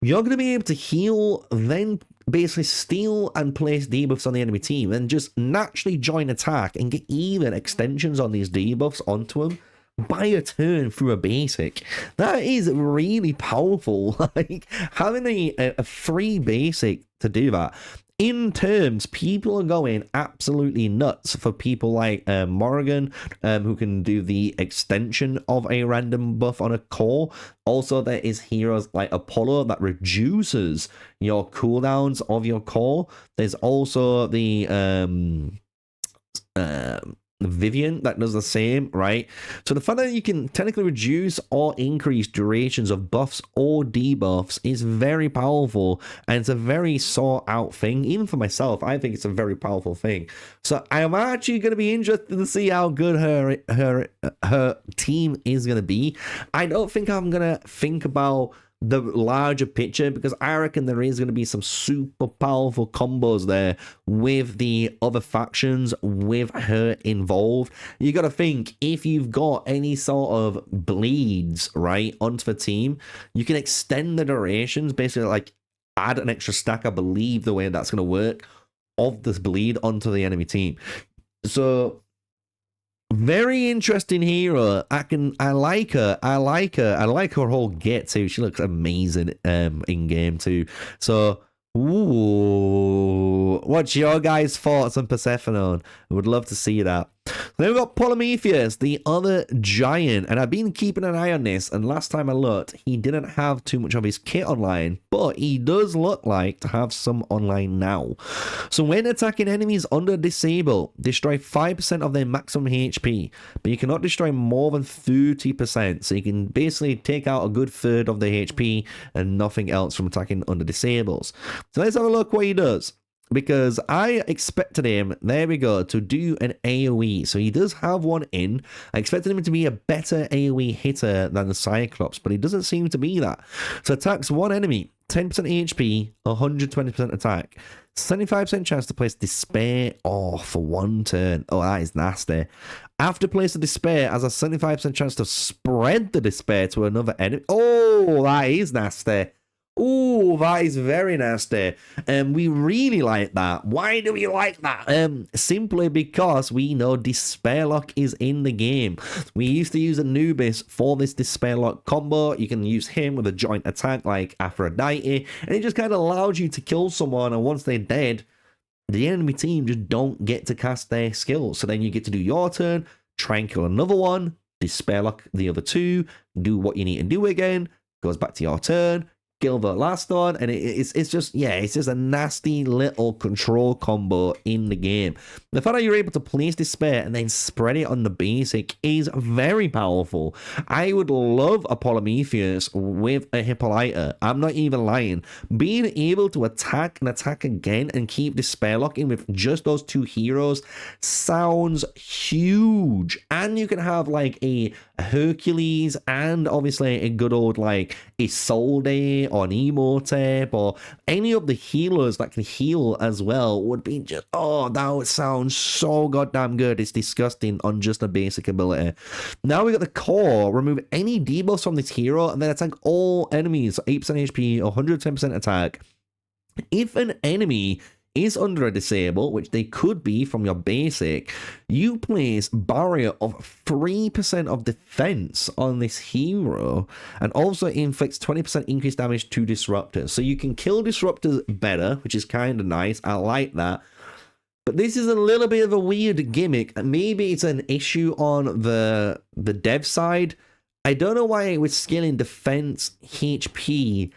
You're going to be able to heal, then basically steal and place debuffs on the enemy team, and just naturally join attack and get even extensions on these debuffs onto them. by a turn through a basic. That is really powerful. Like having a free basic to do that. In terms, people are going absolutely nuts for people like Morrigan, who can do the extension of a random buff on a core. Also, there is heroes like Apollo that reduces your cooldowns of your core. There's also the Vivian that does the same, right? So the fact that you can technically reduce or increase durations of buffs or debuffs is very powerful, and it's a very sought out thing. Even for myself, I think it's a very powerful thing. So I'm actually going to be interested to see how good her team is going to be. I don't think I'm going to think about the larger picture, because I reckon there is going to be some super powerful combos there with the other factions with her involved. You got to think, if you've got any sort of bleeds right onto the team, you can extend the durations, basically like add an extra stack, I believe the way that's going to work, of this bleed onto the enemy team. So very interesting hero. I like her. I like her whole get too. She looks amazing in game too. So ooh, what's your guys' thoughts on Persephone? I would love to see that. Then we've got Prometheus, the other giant, and I've been keeping an eye on this, and last time I looked, he didn't have too much of his kit online, but he does look like to have some online now. So when attacking enemies under disable, destroy 5% of their maximum HP, but you cannot destroy more than 30%, so you can basically take out a good third of their HP and nothing else from attacking under disables. So let's have a look what he does, because I expected him, there we go, to do an AoE. So he does have one in. I expected him to be a better AoE hitter than the Cyclops, but he doesn't seem to be that. So attacks one enemy, 10% HP, 120% attack, 75% chance to place Despair off for one turn. Oh, that is nasty. After place of Despair, has a 75% chance to spread the Despair to another enemy. Oh, that is nasty. Oh, that is very nasty. We really like that. Why do we like that? Simply because we know Despair Lock is in the game. We used to use Anubis for this Despair Lock combo. You can use him with a joint attack like Aphrodite, and it just kind of allows you to kill someone, and once they're dead, the enemy team just don't get to cast their skills. So then you get to do your turn, try and kill another one, Despair Lock the other two, do what you need to do again, goes back to your turn, kill the last one, and it's just, yeah, it's just a nasty little control combo in the game. The fact that you're able to place Despair and then spread it on the basic is very powerful. I would love a Prometheus with a Hippolyta. I'm not even lying. Being able to attack and attack again and keep Despair locking with just those two heroes sounds huge. And you can have like a Hercules and obviously a good old like Isolde or an Emotep or any of the healers that can heal as well would be just, oh, that would sound so goddamn good. It's disgusting on just a basic ability. Now we got the core. Remove any debuffs from this hero and then attack all enemies. 8% HP, 110% attack. If an enemy is under a disable, which they could be from your basic, you place barrier of 3% of defense on this hero, and also inflicts 20% increased damage to disruptors. So you can kill disruptors better, which is kind of nice. I like that. But this is a little bit of a weird gimmick. Maybe it's an issue on the dev side. I don't know why with scaling defense, HP,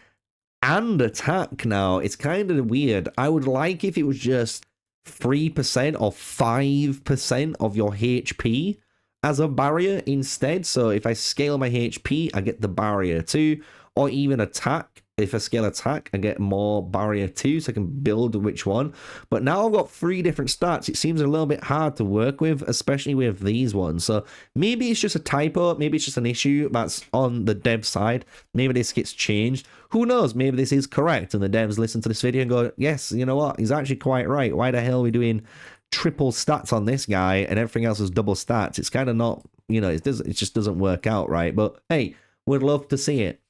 and attack now, it's kind of weird. I would like if it was just 3% or 5% of your HP as a barrier instead. So if I scale my HP, I get the barrier too, or even attack. If I scale attack, I get more barrier too, so I can build which one. But now I've got 3 different stats. It seems a little bit hard to work with, especially with these ones. So maybe it's just a typo. Maybe it's just an issue that's on the dev side. Maybe this gets changed. Who knows? Maybe this is correct, and the devs listen to this video and go, yes, you know what? He's actually quite right. Why the hell are we doing triple stats on this guy and everything else is double stats? It's kind of not, you know, it just doesn't work out right. But hey, we'd love to see it.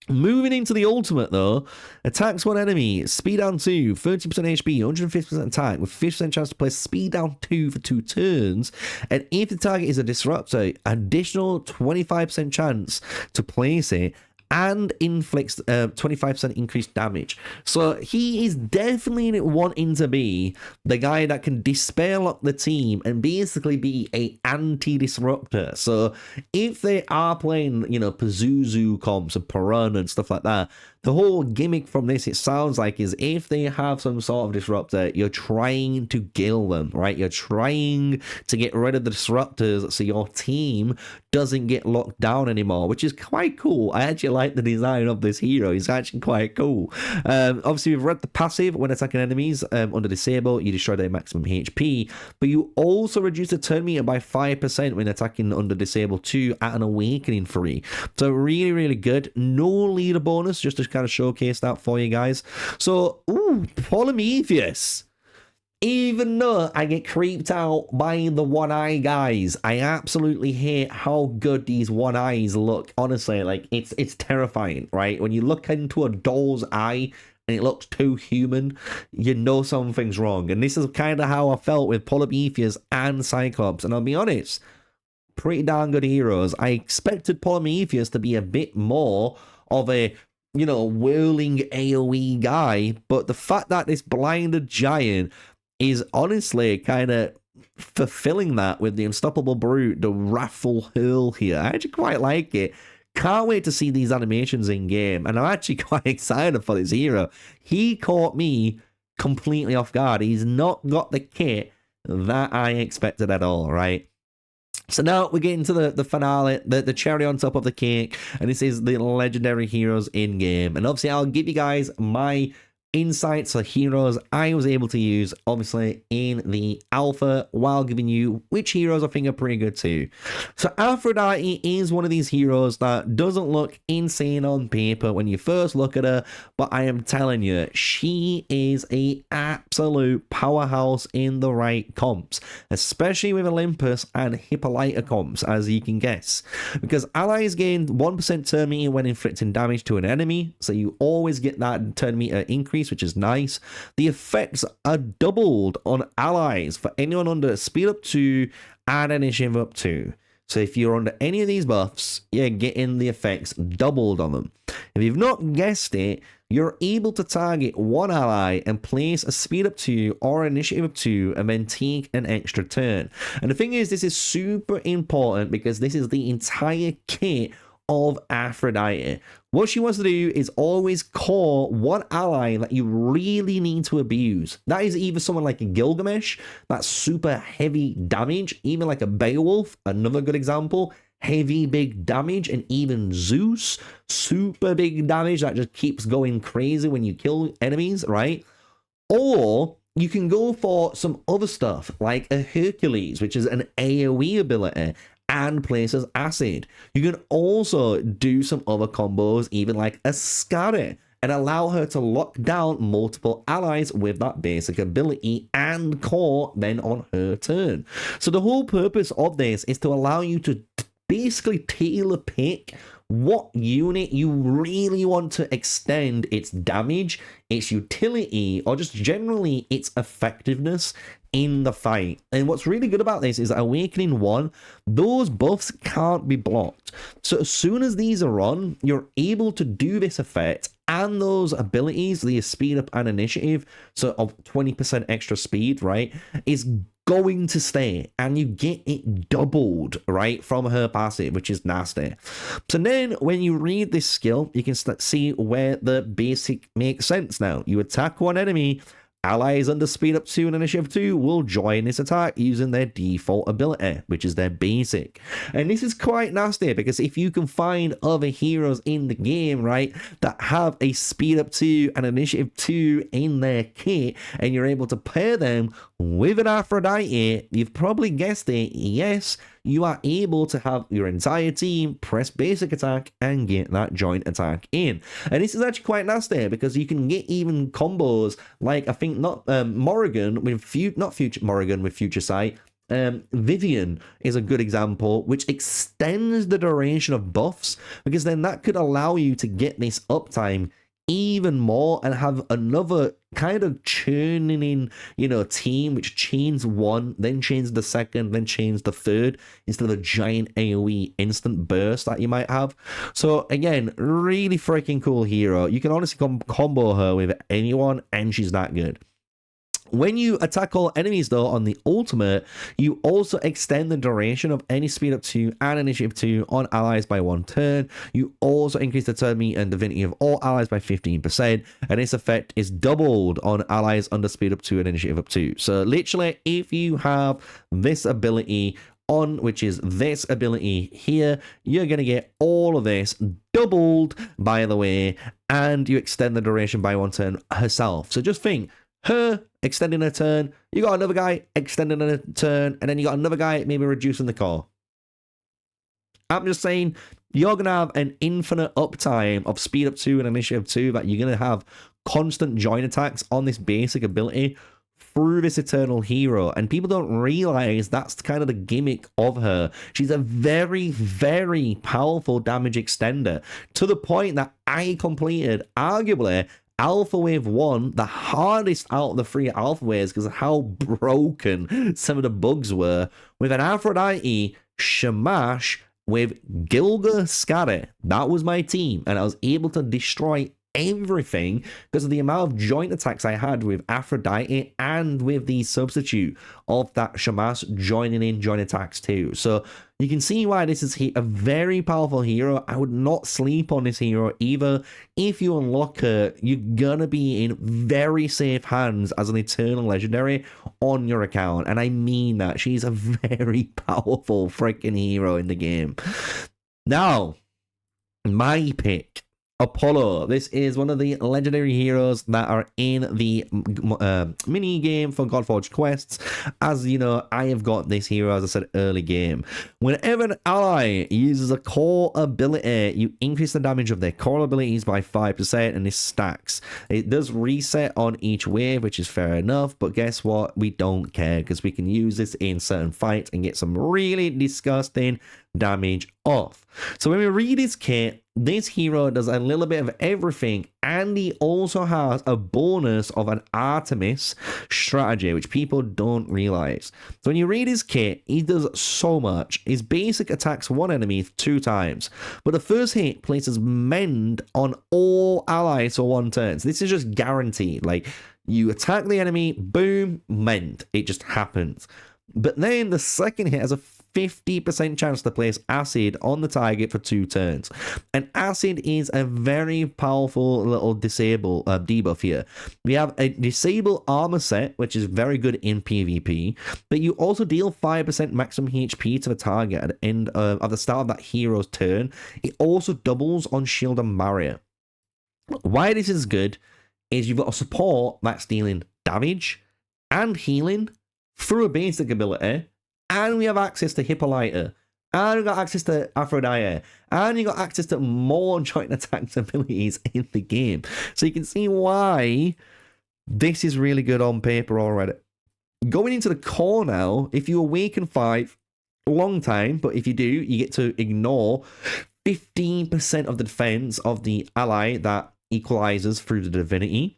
Moving into the ultimate though, attacks one enemy, speed down 2, 30% HP, 150% attack with 50% chance to place speed down 2 for 2 turns, and if the target is a disruptor, additional 25% chance to place it and inflicts 25% increased damage. So he is definitely wanting to be the guy that can despair lock the team and basically be a anti-disruptor. So if they are playing, you know, Pazuzu comps and Piranha and stuff like that, the whole gimmick from this, it sounds like, is if they have some sort of disruptor, you're trying to kill them, right? You're trying to get rid of the disruptors so your team doesn't get locked down anymore, which is quite cool. I actually like the design of this hero. It's actually quite cool. Obviously, we've read the passive. When attacking enemies under disable, you destroy their maximum HP, but you also reduce the turn meter by 5% when attacking under disable 2 at an awakening free. So really, really good. No leader bonus, just to kind of showcase that for you guys. So, ooh, Prometheus. Even though I get creeped out by the one eye guys, I absolutely hate how good these one eyes look. Honestly, like, it's terrifying, right? When you look into a doll's eye and it looks too human, you know something's wrong. And this is kind of how I felt with Prometheus and Cyclops. And I'll be honest, pretty darn good heroes. I expected Prometheus to be a bit more of a, you know, whirling AoE guy, but the fact that this blinded giant is honestly kind of fulfilling that with the Unstoppable Brute, the Wrathful Hurl here. I actually quite like it. Can't wait to see these animations in game, and I'm actually quite excited for this hero. He caught me completely off guard. He's not got the kit that I expected at all, right? So now we're getting to the finale, the cherry on top of the cake, and this is the legendary heroes in game. And obviously, I'll give you guys my insights or heroes I was able to use, obviously, in the alpha, while giving you which heroes I think are pretty good too. So Aphrodite is one of these heroes that doesn't look insane on paper when you first look at her, but I am telling you, she is a absolute powerhouse in the right comps, especially with Olympus and Hippolyta comps, as you can guess, because allies gain 1% turn meter when inflicting damage to an enemy, so you always get that turn meter increase, which is nice. The effects are doubled on allies for anyone under speed up 2 and initiative up 2. So if you're under any of these buffs, you're getting the effects doubled on them. If you've not guessed it, you're able to target one ally and place a speed up 2 or initiative up 2 and then take an extra turn. And the thing is, this is super important because this is the entire kit of Aphrodite. What she wants to do is always core one ally that you really need to abuse. That is either someone like a Gilgamesh, that's super heavy damage, even like a Beowulf, another good example, heavy big damage, and even Zeus, super big damage that just keeps going crazy when you kill enemies, right? Or you can go for some other stuff like a Hercules, which is an AoE ability and places acid. You can also do some other combos, even like a Scary, and allow her to lock down multiple allies with that basic ability and core then on her turn. So the whole purpose of this is to allow you to basically tailor pick what unit you really want to extend its damage, its utility, or just generally its effectiveness in the fight. And what's really good about this is Awakening 1, those buffs can't be blocked. So as soon as these are on, you're able to do this effect and those abilities, the speed up and initiative, so of 20% extra speed, right, is going to stay, and you get it doubled, right, from her passive, which is nasty. So then when you read this skill, you can see where the basic makes sense now. You attack one enemy, allies under speed up 2 and initiative 2 will join this attack using their default ability, which is their basic. And this is quite nasty because if you can find other heroes in the game, right, that have a speed up 2 and initiative 2 in their kit, and you're able to pair them with an Aphrodite, you've probably guessed it, yes, you are able to have your entire team press basic attack and get that joint attack in. And this is actually quite nasty because you can get even combos like, I think, not Morrigan with Morrigan with Future Sight, Vivian is a good example, which extends the duration of buffs, because then that could allow you to get this uptime even more and have another kind of churning in, team, which chains one, then chains the second, then chains the third, instead of a giant AoE instant burst that you might have. So again, really freaking cool hero. You can honestly combo her with anyone, and she's that good. When you attack all enemies, though, on the ultimate, you also extend the duration of any speed up 2 and initiative 2 on allies by 1 turn. You also increase the turn meter and divinity of all allies by 15%, and this effect is doubled on allies under speed up 2 and initiative up 2. So literally, if you have this ability on, which is this ability here, you're going to get all of this doubled, by the way, and you extend the duration by 1 turn herself. So just think, her extending a turn, you got another guy extending a turn, and then you got another guy maybe reducing the core. I'm just saying, you're going to have an infinite uptime of speed up 2 and initiative 2, that you're going to have constant joint attacks on this basic ability through this eternal hero, and people don't realize that's kind of the gimmick of her. She's a very, very powerful damage extender, to the point that I completed arguably Alpha Wave 1, the hardest out of the 3 Alpha Waves because of how broken some of the bugs were, with an Aphrodite Shamash with Gilga Scary. That was my team, and I was able to destroy everything because of the amount of joint attacks I had with Aphrodite and with the substitute of that Shamash joining in joint attacks too. So you can see why this is a very powerful hero. I would not sleep on this hero either. If you unlock her, you're gonna be in very safe hands as an eternal legendary on your account, and I mean that. She's a very powerful freaking hero in the game. Now, my pick, Apollo. This is one of the legendary heroes that are in the mini game for Godforge quests. As you know, I have got this hero, as I said, early game. Whenever an ally uses a core ability, you increase the damage of their core abilities by 5%, and this stacks. It does reset on each wave, which is fair enough, but guess what? We don't care, because we can use this in certain fights and get some really disgusting damage off. So when we read his kit, this hero does a little bit of everything, and he also has a bonus of an Artemis strategy, which people don't realize. So when you read his kit, he does so much. His basic attacks one enemy 2 times, but the first hit places Mend on all allies for 1 turn. So this is just guaranteed. Like, you attack the enemy, boom, Mend. It just happens. But then the second hit has a 50% chance to place acid on the target for 2 turns. And acid is a very powerful little debuff here. We have a disable armor set, which is very good in PvP, but you also deal 5% maximum HP to the target at the end of the start of that hero's turn. It also doubles on shield and barrier. Why this is good is you've got a support that's dealing damage and healing through a basic ability, and we have access to Hippolyta, and we've got access to Aphrodite, and you got access to more joint attacks abilities in the game. So you can see why this is really good on paper already. Going into the core now, if you awaken 5, long time, but if you do, you get to ignore 15% of the defense of the ally that equalizes through the divinity.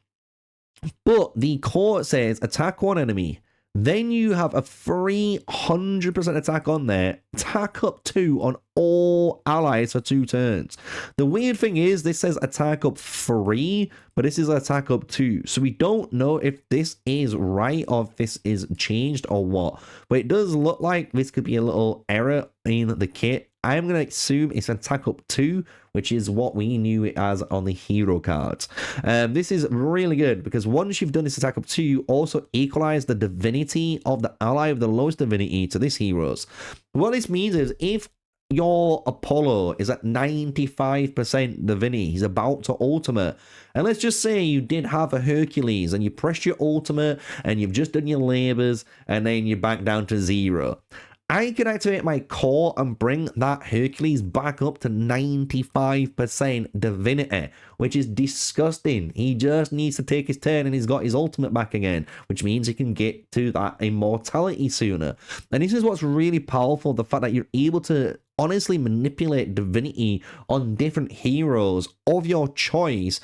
But the core says attack 1 enemy. Then you have a 300% attack on there. Attack up 2 on all allies for 2 turns. The weird thing is, this says attack up 3, but this is attack up 2. So we don't know if this is right or if this is changed or what. But it does look like this could be a little error in the kit. I'm going to assume it's attack up 2, which is what we knew it as on the hero cards. This is really good because once you've done this attack up 2, you also equalize the divinity of the ally of the lowest divinity to this hero's. What this means is if your Apollo is at 95% divinity, he's about to ultimate, and let's just say you did have a Hercules and you pressed your ultimate and you've just done your labors and then you're back down to 0. I can activate my core and bring that Hercules back up to 95% divinity, which is disgusting. He just needs to take his turn and he's got his ultimate back again, which means he can get to that immortality sooner. And this is what's really powerful, the fact that you're able to honestly manipulate divinity on different heroes of your choice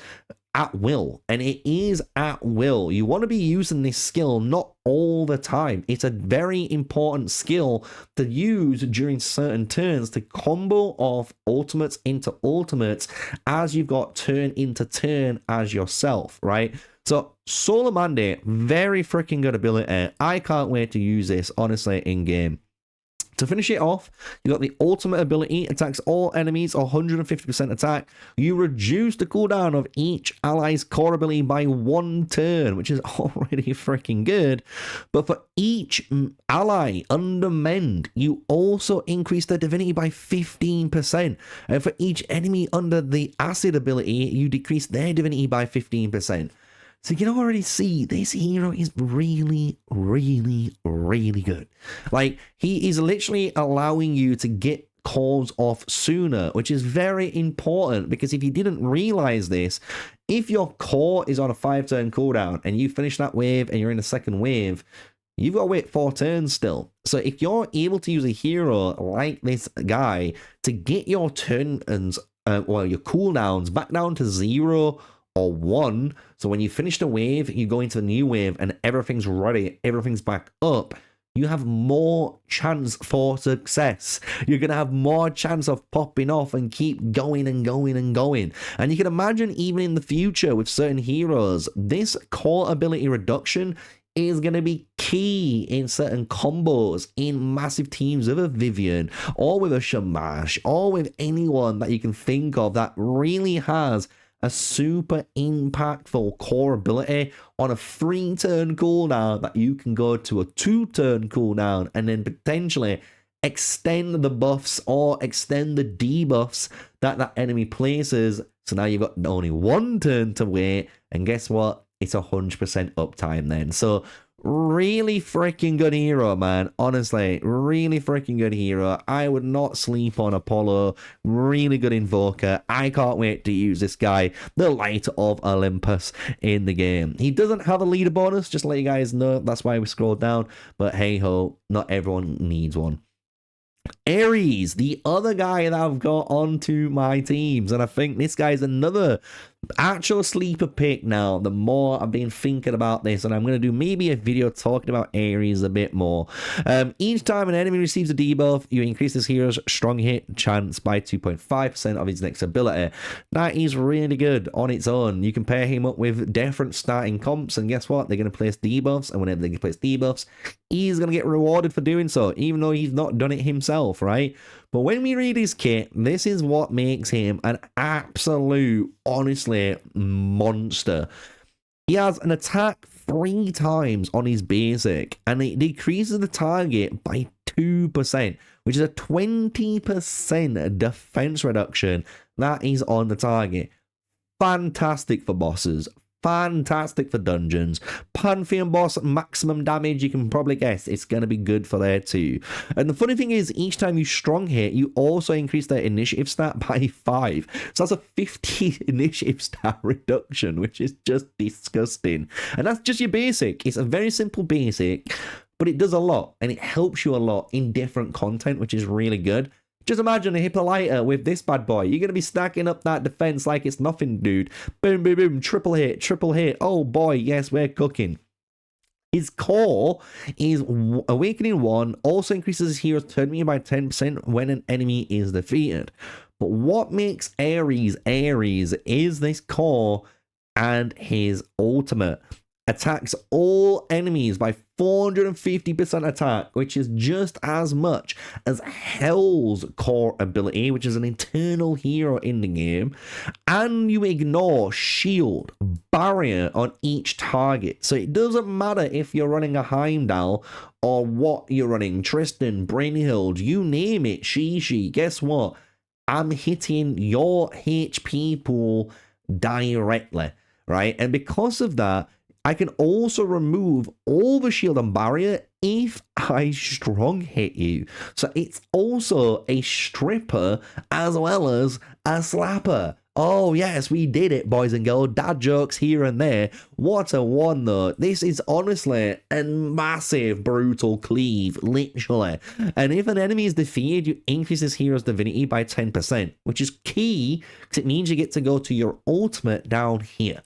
at will. And it is at will. You want to be using this skill not all the time. It's a very important skill to use during certain turns to combo off ultimates into ultimates as you've got turn into turn as yourself, right? So Solar Mandate, very freaking good ability. I can't wait to use this honestly in game. To finish it off, you got the ultimate ability, attacks all enemies, 150% attack. You reduce the cooldown of each ally's core ability by 1 turn, which is already freaking good. But for each ally under Mend, you also increase their divinity by 15%. And for each enemy under the acid ability, you decrease their divinity by 15%. So you can already see this hero is really, really, really good. Like, he is literally allowing you to get cores off sooner, which is very important, because if you didn't realize this, if your core is on a 5-turn cooldown and you finish that wave and you're in a second wave, you've got to wait 4 turns still. So if you're able to use a hero like this guy to get your turns, well, your cooldowns back down to 0 or 1, so when you finish the wave, you go into a new wave and everything's ready, everything's back up, you have more chance for success. You're going to have more chance of popping off and keep going and going and going. And you can imagine even in the future with certain heroes, this core ability reduction is going to be key in certain combos in massive teams with a Vivian or with a Shamash or with anyone that you can think of that really has a super impactful core ability on a 3-turn cooldown that you can go to a 2-turn cooldown and then potentially extend the buffs or extend the debuffs that that enemy places. So now you've got only 1 turn to wait, and guess what? It's 100% uptime then. So really freaking good hero, man. Honestly, really freaking good hero. I would not sleep on Apollo. Really good invoker. I can't wait to use this guy, the Light of Olympus, in the game. He doesn't have a leader bonus, just to let you guys know. That's why we scrolled down. But hey ho, not everyone needs one. Ares, the other guy that I've got onto my teams, and I think this guy's another actual sleeper pick now, the more I've been thinking about this, and I'm going to do maybe a video talking about Ares a bit more. Each time an enemy receives a debuff, you increase this hero's strong hit chance by 2.5% of his next ability. That is really good on its own. You can pair him up with different starting comps, and guess what? They're going to place debuffs, and whenever they place debuffs, he's going to get rewarded for doing so, even though he's not done it himself, right? But when we read his kit, this is what makes him an absolute, honestly, monster. He has an attack 3 times on his basic, and it decreases the target by 2%, which is a 20% defense reduction that is on the target. Fantastic for bosses. Fantastic for dungeons. Pantheon boss, maximum damage, you can probably guess it's going to be good for there too. And the funny thing is, each time you strong hit, you also increase their initiative stat by 5. So that's a 50 initiative stat reduction, which is just disgusting. And that's just your basic. It's a very simple basic, but it does a lot, and it helps you a lot in different content, which is really good. Just imagine a Hippolyta with this bad boy. You're going to be stacking up that defense like it's nothing, dude. Boom, boom, boom. Triple hit, triple hit. Oh, boy. Yes, we're cooking. His core is Awakening 1. Also increases his hero's turn meter by 10% when an enemy is defeated. But what makes Ares Ares is this core and his ultimate. Attacks all enemies by 450% attack, which is just as much as Hell's core ability, which is an internal hero in the game. And you ignore shield, barrier on each target. So it doesn't matter if you're running a Heimdall or what you're running, Tristan, Brynhild, you name it, she. Guess what? I'm hitting your HP pool directly, right? And because of that, I can also remove all the shield and barrier if I strong hit you. So it's also a stripper as well as a slapper. Oh yes, we did it, boys and girls. Dad jokes here and there. What a one though. This is honestly a massive brutal cleave, literally. And if an enemy is defeated, you increase this hero's divinity by 10%, which is key because it means you get to go to your ultimate down here.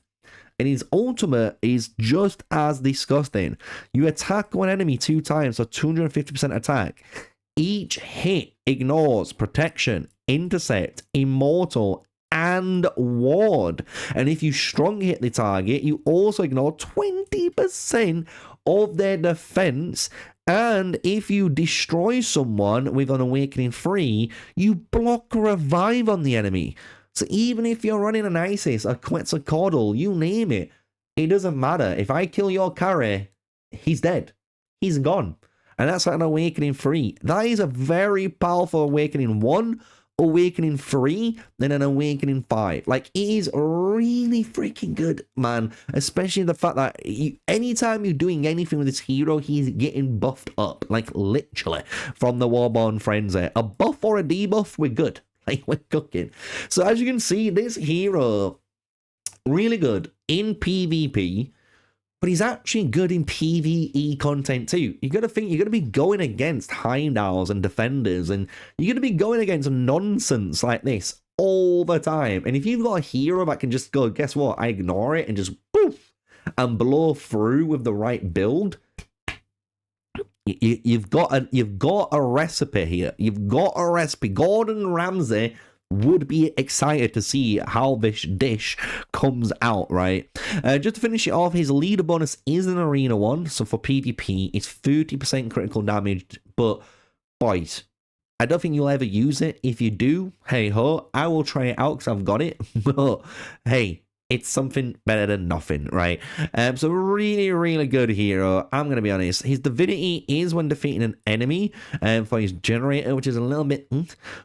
And his ultimate is just as disgusting. You attack one enemy 2 times for 250% attack. Each hit ignores protection, intercept, immortal, and ward. And if you strong hit the target, you also ignore 20% of their defense. And if you destroy someone with an awakening 3, you block revive on the enemy. So even if you're running an Isis, a Quetzalcoatl, you name it, it doesn't matter. If I kill your carry, he's dead. He's gone. And that's like an awakening 3. That is a very powerful awakening 1, awakening 3, then an awakening 5. Like, it is really freaking good, man. Especially the fact that anytime you're doing anything with this hero, he's getting buffed up. Like, literally, from the Warborn Frenzy. A buff or a debuff, we're good. Like, we're cooking. So as you can see, this hero, really good in PvP, but he's actually good in PvE content too. You gotta think, you're gonna be going against Heimdalls and defenders, and you're gonna be going against nonsense like this all the time. And if you've got a hero that can just go, guess what, I ignore it and just poof, and blow through with the right build, you've got a recipe here. You've got a recipe. Gordon Ramsay would be excited to see how this dish comes out, right? Just to finish it off, his leader bonus is an arena one, so for PvP, it's 30% critical damage, but boys, I don't think you'll ever use it. If you do, hey ho, I will try it out because I've got it, but hey, it's something better than nothing, right? So really, really good hero. I'm going to be honest. His divinity is when defeating an enemy for his generator, which is a little bit...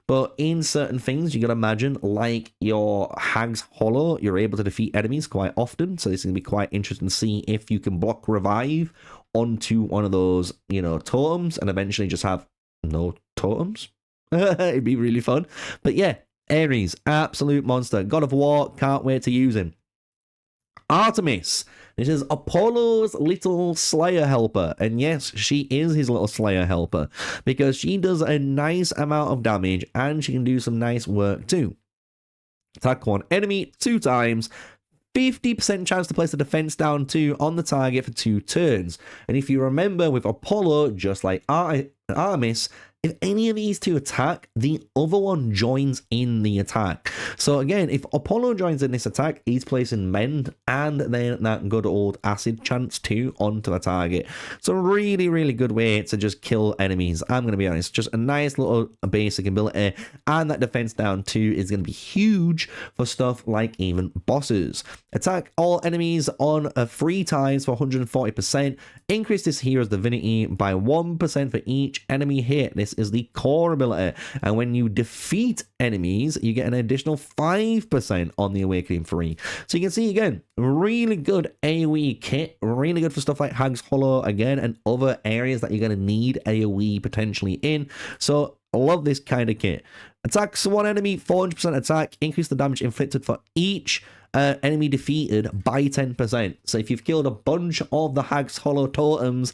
But in certain things, you got to imagine, like your Hag's Hollow, you're able to defeat enemies quite often. So this is going to be quite interesting to see if you can block revive onto one of those, you know, totems and eventually just have no totems. It'd be really fun. But yeah, Ares, absolute monster. God of War, can't wait to use him. Artemis, this is Apollo's little Slayer helper, and yes, she is his little Slayer helper, because she does a nice amount of damage, and she can do some nice work too. Attack one enemy 2 times, 50% chance to place the defense down 2 on the target for 2 turns. And if you remember with Apollo, just like Artemis, if any of these 2 attack, the other one joins in the attack. So again, if Apollo joins in this attack, he's placing Mend and then that good old Acid chance too onto the target. So really, really good way to just kill enemies. I'm going to be honest, just a nice little basic ability, and that defense down 2 is going to be huge for stuff like even bosses. Attack all enemies on 3 times for 140%. Increase this hero's divinity by 1% for each enemy hit. This is the core ability, and when you defeat enemies, you get an additional 5% on the awakening 3. So you can see again, really good AoE kit, really good for stuff like Hag's Hollow again, and other areas that you're going to need AoE potentially in. So I love this kind of kit. Attacks one enemy, 400% attack, increase the damage inflicted for each enemy defeated by 10%. So if you've killed a bunch of the Hag's Hollow totems,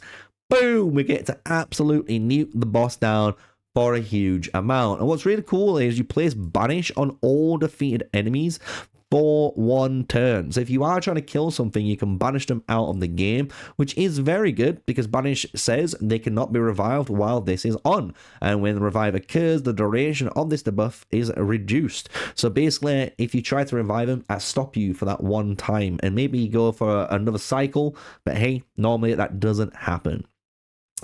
boom, we get to absolutely nuke the boss down for a huge amount. And what's really cool is you place Banish on all defeated enemies for 1 turn. So if you are trying to kill something, you can banish them out of the game, which is very good because Banish says they cannot be revived while this is on. And when the revive occurs, the duration of this debuff is reduced. So basically, if you try to revive them, I stop you for that 1 time, and maybe you go for another cycle, but hey, normally that doesn't happen.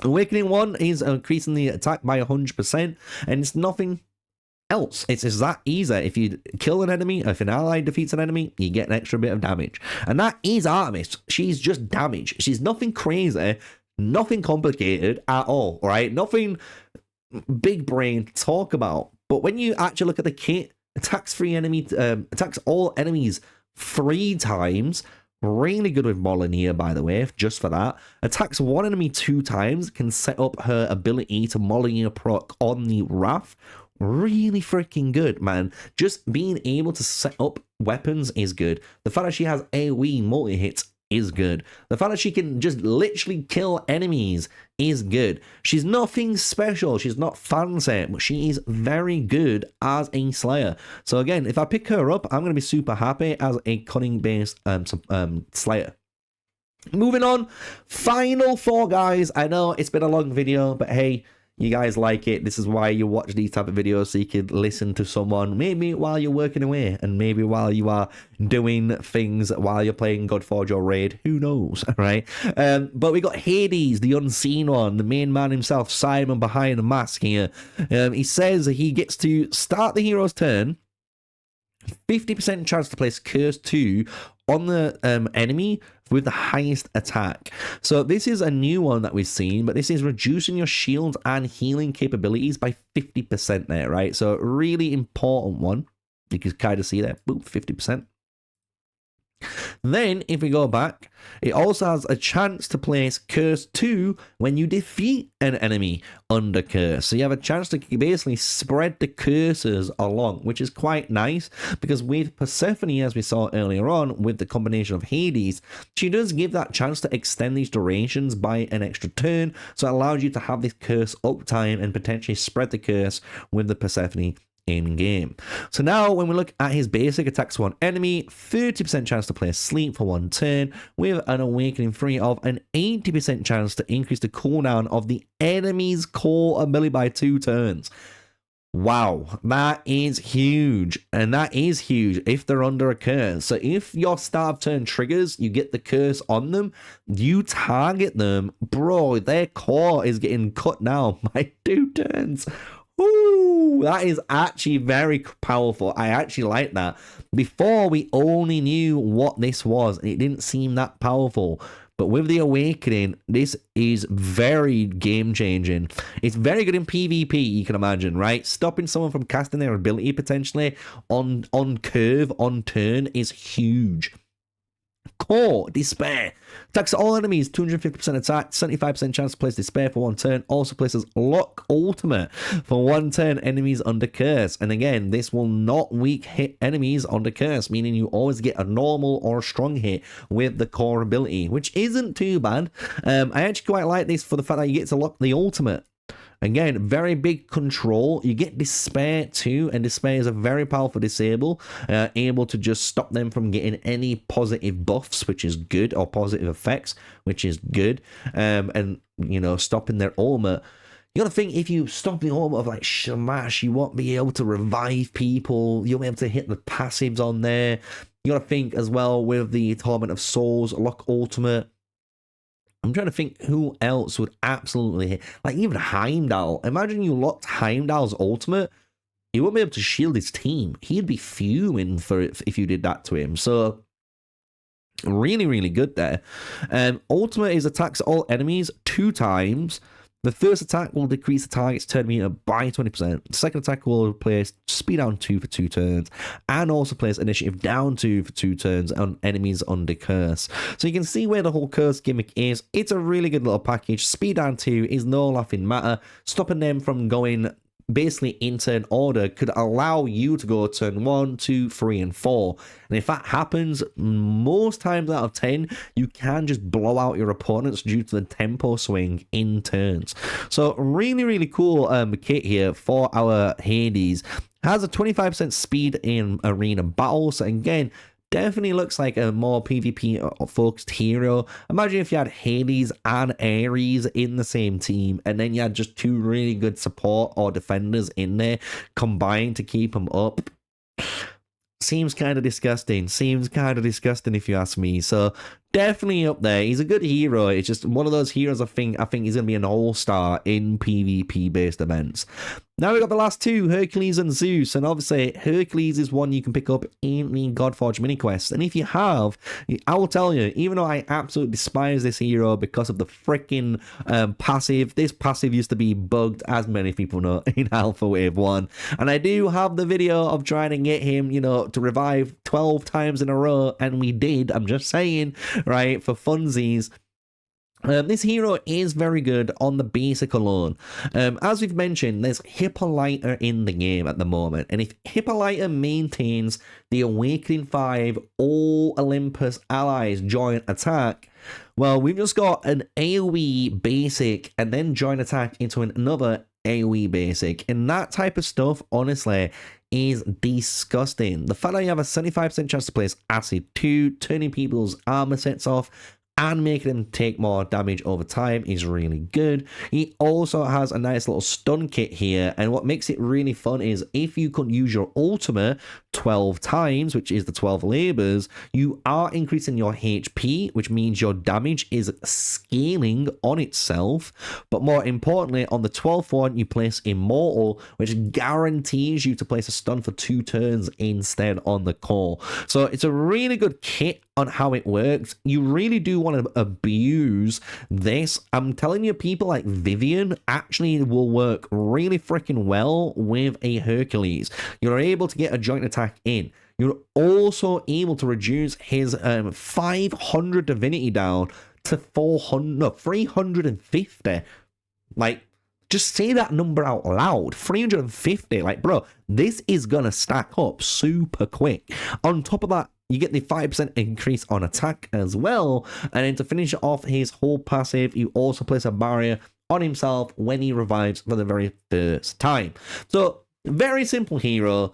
Awakening 1 is increasing the attack by 100%, and it's nothing else. It's that easy. If you kill an enemy, if an ally defeats an enemy, you get an extra bit of damage. And that is Artemis. She's just damage. She's nothing crazy, nothing complicated at all, right? Nothing big brain to talk about. But when you actually look at the kit, attacks all enemies 3 times Really good with Molin here, by the way, just for that. Attacks one enemy 2 times, can set up her ability to Molin proc on the Wrath. Really freaking good, man. Just being able to set up weapons is good. The fact that she has AoE multi-hits is good. The fact that she can just literally kill enemies is good. She's nothing special. She's not fancy, but she is very good as a Slayer. So again, if I pick her up, I'm going to be super happy as a cunning-based Slayer. Moving on, final 4, guys. I know it's been a long video, but hey, you guys like it. This is why you watch these type of videos, so you can listen to someone maybe while you're working away, and maybe while you are doing things while you're playing Godforge or Raid. Who knows, right? But we got Hades, the unseen one, the main man himself, Simon behind the mask here. He says he gets to start the hero's turn, 50% chance to place Curse 2 on the enemy with the highest attack. So this is a new one that we've seen, but this is reducing your shield and healing capabilities by 50% there, right? So really important one. You can kind of see there, boom, 50%. Then, if we go back, it also has a chance to place Curse 2 when you defeat an enemy under Curse. So you have a chance to basically spread the curses along, which is quite nice, because with Persephone, as we saw earlier on, with the combination of Hades, she does give that chance to extend these durations by an extra turn, so it allows you to have this curse uptime and potentially spread the curse with the Persephone in game. So now when we look at his basic attacks one enemy, 30% chance to place Sleep for 1 turn with an Awakening 3 of an 80% chance to increase the cooldown of the enemy's core ability by 2 turns. Wow, that is huge, and that is huge if they're under a curse. So if your start of turn triggers, you get the curse on them, you target them, bro, their core is getting cut now by 2 turns. Ooh, that is actually very powerful. I actually like that. Before, we only knew what this was, and it didn't seem that powerful. But with the Awakening, this is very game-changing. It's very good in PvP, you can imagine, right? Stopping someone from casting their ability potentially on curve, on turn, is huge. Core Despair attacks all enemies, 250% attack, 75% chance to place Despair for 1 turn. Also places Lock Ultimate for 1 turn enemies under Curse. And again, this will not weak hit enemies under Curse, meaning you always get a normal or a strong hit with the core ability, which isn't too bad. I actually quite like this for the fact that you get to lock the ultimate. Again, very big control. You get Despair too, and Despair is a very powerful disable, able to just stop them from getting any positive buffs, which is good, or positive effects, which is good, and, you know, stopping their ultimate. You gotta think, if you stop the ultimate of like Shamash, you won't be able to revive people, you'll be able to hit the passives on there. You gotta think as well with the Torment of Souls, lock ultimate. I'm trying to think who else would absolutely hit. Like, even Heimdall. Imagine you locked Heimdall's ultimate. He wouldn't be able to shield his team. He'd be fuming for it if you did that to him. So, really, really good there. Ultimate is attacks all enemies 2 times. The first attack will decrease the target's turn meter by 20%. The second attack will place speed down 2 for 2 turns, and also place initiative down 2 for 2 turns on enemies under Curse. So you can see where the whole Curse gimmick is. It's a really good little package. Speed down 2 is no laughing matter. Stopping them from going basically in turn order could allow you to go turn 1, 2, 3, and 4. And if that happens, most times out of 10, you can just blow out your opponents due to the tempo swing in turns. So really, really cool kit here for our Hades. Has a 25% speed in arena battles. So again, definitely looks like a more PvP focused hero. Imagine if you had Hades and Ares in the same team, and then you had just 2 really good support or defenders in there combined to keep them up. Seems kind of disgusting. Seems kind of disgusting if you ask me. So definitely up there. He's a good hero. It's just one of those heroes I think he's going to be an all-star in PvP based events. Now we've got the last two, Hercules and Zeus, and obviously Hercules is one you can pick up in the Godforge mini quest. And if you have, I will tell you, even though I absolutely despise this hero because of the freaking passive, this passive used to be bugged, as many people know, in Alpha Wave 1. And I do have the video of trying to get him, you know, to revive 12 times in a row, and we did, I'm just saying, right, for funsies. This hero is very good on the basic alone. As we've mentioned, there's Hippolyta in the game at the moment, and if Hippolyta maintains the Awakening 5, all Olympus allies join attack, well, we've just got an AoE basic and then join attack into another AoE basic, and that type of stuff, honestly, is disgusting. The fact that you have a 75% chance to place Acid 2, turning people's armor sets off, and making them take more damage over time is really good. He also has a nice little stun kit here, and what makes it really fun is if you could use your ultimate 12 times, which is the 12 labors, you are increasing your HP, which means your damage is scaling on itself. But more importantly, on the 12th one, you place Immortal, which guarantees you to place a stun for 2 turns instead on the call. So it's a really good kit on how it works. You really do want to abuse this. I'm telling you, people like Vivian actually will work really freaking well with a Hercules. You're able to get a joint attack in. You're also able to reduce his 500 divinity down to 350. Like, just say that number out loud. 350. Like, bro, this is gonna stack up super quick. On top of that, you get the 5% increase on attack as well. And then to finish off his whole passive, you also place a barrier on himself when he revives for the very first time. So, very simple hero.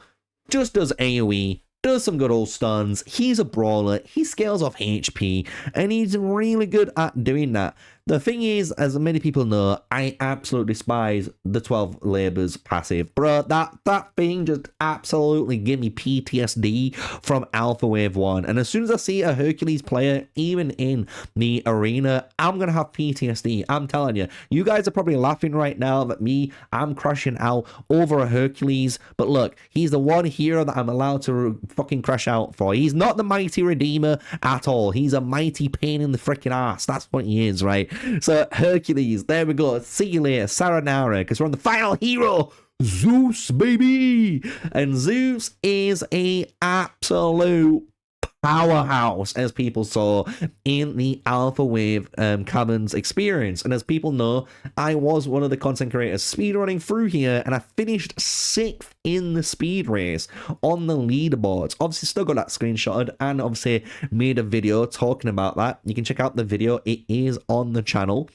Just does AoE, does some good old stuns. He's a brawler. He scales off HP, and he's really good at doing that. The thing is, as many people know, I absolutely despise the 12 labors passive. Bro, that thing just absolutely gave me PTSD from Alpha Wave 1. And as soon as I see a Hercules player, even in the arena, I'm going to have PTSD. I'm telling you. You guys are probably laughing right now at me. I'm crashing out over a Hercules. But look, he's the one hero that I'm allowed to fucking crash out for. He's not the mighty redeemer at all. He's a mighty pain in the freaking ass. That's what he is, right? So Hercules, there we go. See you later, Saranara, because we're on the final hero, Zeus, baby. And Zeus is a absolute powerhouse, as people saw in the Alpha Wave Caverns experience. And as people know, I was one of the content creators speedrunning through here, and I finished 6th in the speed race on the leaderboards. Obviously still got that screenshotted, and obviously made a video talking about that. You can check out the video, it is on the channel.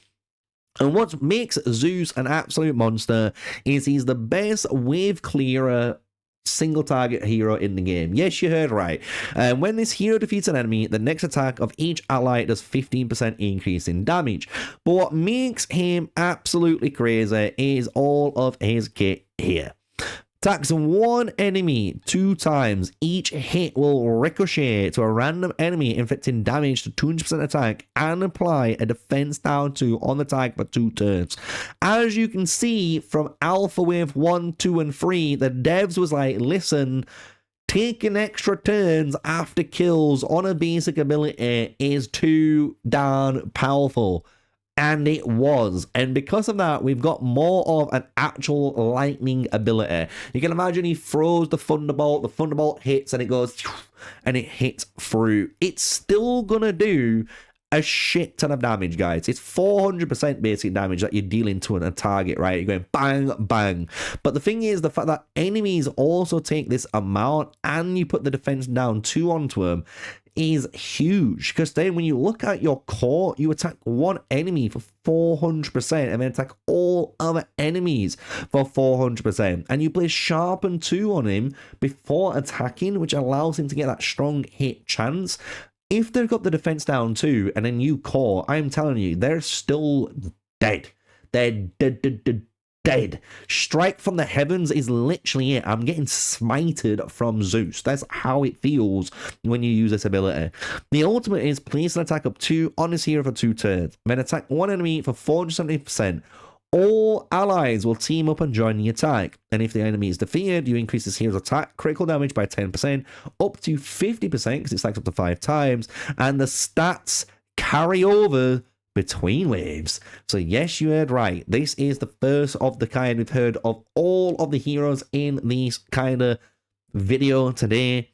And what makes Zeus an absolute monster is he's the best wave clearer single target hero in the game. Yes, you heard right. When this hero defeats an enemy, the next attack of each ally does 15% increase in damage. But what makes him absolutely crazy is all of his kit here. Attacks one enemy 2 times. Each hit will ricochet to a random enemy, inflicting damage to 200% attack, and apply a defense down 2 on the tag for 2 turns. As you can see from Alpha Wave 1, 2, and 3, the devs was like, listen, taking extra turns after kills on a basic ability is too darn powerful. And it was. And because of that, we've got more of an actual lightning ability. You can imagine he throws the thunderbolt hits, and it goes, and it hits through. It's still gonna do a shit ton of damage, guys. It's 400% basic damage that you're dealing to a target, right? You're going bang, bang. But the thing is, the fact that enemies also take this amount, and you put the defense down 2 onto them, is huge, because then when you look at your core, you attack one enemy for 400% and then attack all other enemies for 400%, and you place sharpen 2 on him before attacking, which allows him to get that strong hit chance. If they've got the defense down 2 and then you core, I'm telling you, they're still dead. They're dead. Strike from the heavens is literally it. I'm getting smited from Zeus. That's how it feels when you use this ability. The ultimate is place an attack up 2 on this hero for 2 turns. Then attack one enemy for 470%. All allies will team up and join the attack, and if the enemy is defeated, you increase this hero's attack critical damage by 10%, up to 50%, because it stacks up to 5 times, and the stats carry over between waves. So yes, you heard right. This is the first of the kind we've heard of all of the heroes in this kind of video today.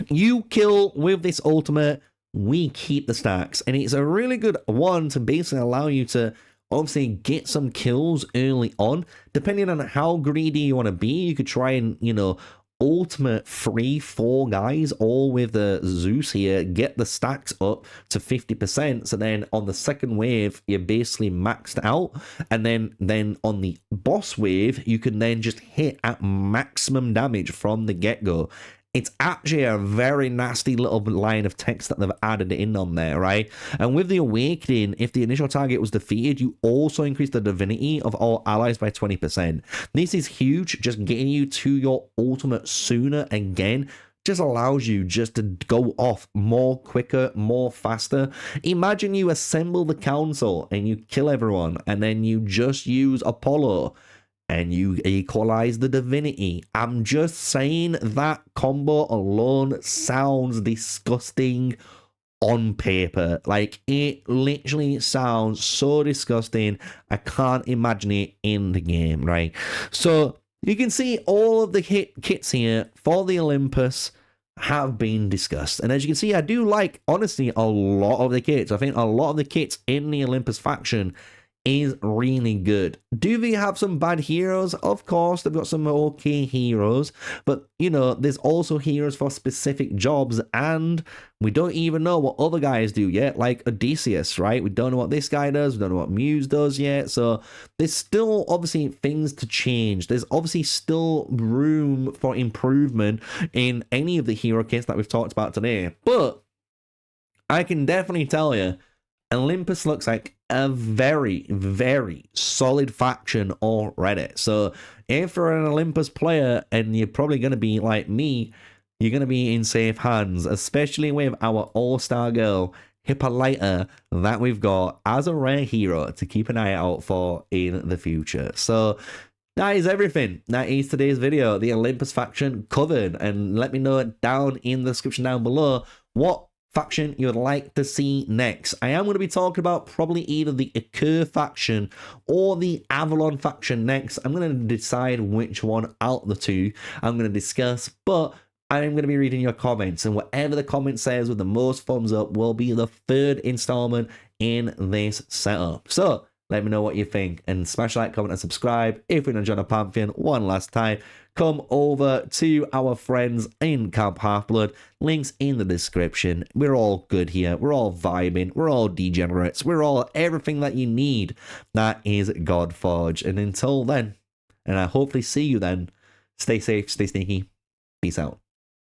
You kill with this ultimate, we keep the stacks, and it's a really good one to basically allow you to obviously get some kills early on. Depending on how greedy you want to be, you could try and, you know, ultimate 3-4 guys all with the Zeus here, get the stacks up to 50%, so then on the second wave you're basically maxed out, and then on the boss wave you can then just hit at maximum damage from the get-go. It's actually a very nasty little line of text that they've added in on there, right? And with the Awakening, if the initial target was defeated, you also increase the divinity of all allies by 20%. This is huge, just getting you to your ultimate sooner again. Just allows you just to go off more quicker, more faster. Imagine you assemble the council and you kill everyone, and then you just use Apollo and you equalize the divinity. I'm just saying that combo alone sounds disgusting on paper. Like, it literally sounds so disgusting. I can't imagine it in the game, right? So you can see all of the kits here for the Olympus have been discussed, and as you can see, I do like, honestly, a lot of the kits. I think a lot of the kits in the Olympus faction is really good. Do they have some bad heroes? Of course, they've got some okay heroes, but you know, there's also heroes for specific jobs, and we don't even know what other guys do yet, like Odysseus, right? We don't know what this guy does, we don't know what Muse does yet, so there's still obviously things to change. There's obviously still room for improvement in any of the hero kits that we've talked about today, but I can definitely tell you, Olympus looks like a very, very solid faction already. So if you're an Olympus player, and you're probably going to be like me, you're going to be in safe hands, especially with our all-star girl, Hippolyta, that we've got as a rare hero to keep an eye out for in the future. So that is everything. That is today's video, the Olympus faction covered. And let me know down in the description down below what faction you would like to see next. I am going to be talking about probably either the Occur faction or the Avalon faction next. I'm going to decide which one out of the two I'm going to discuss, but I'm going to be reading your comments, and whatever the comment says with the most thumbs up will be the third installment in this setup. So let me know what you think, and smash like, comment, and subscribe if you're enjoying the Pantheon one last time. Come over to our friends in Camp Half-Blood. Links in the description. We're all good here. We're all vibing. We're all degenerates. We're all everything that you need. That is Godforge. And until then, and I hopefully see you then, stay safe, stay sneaky. Peace out.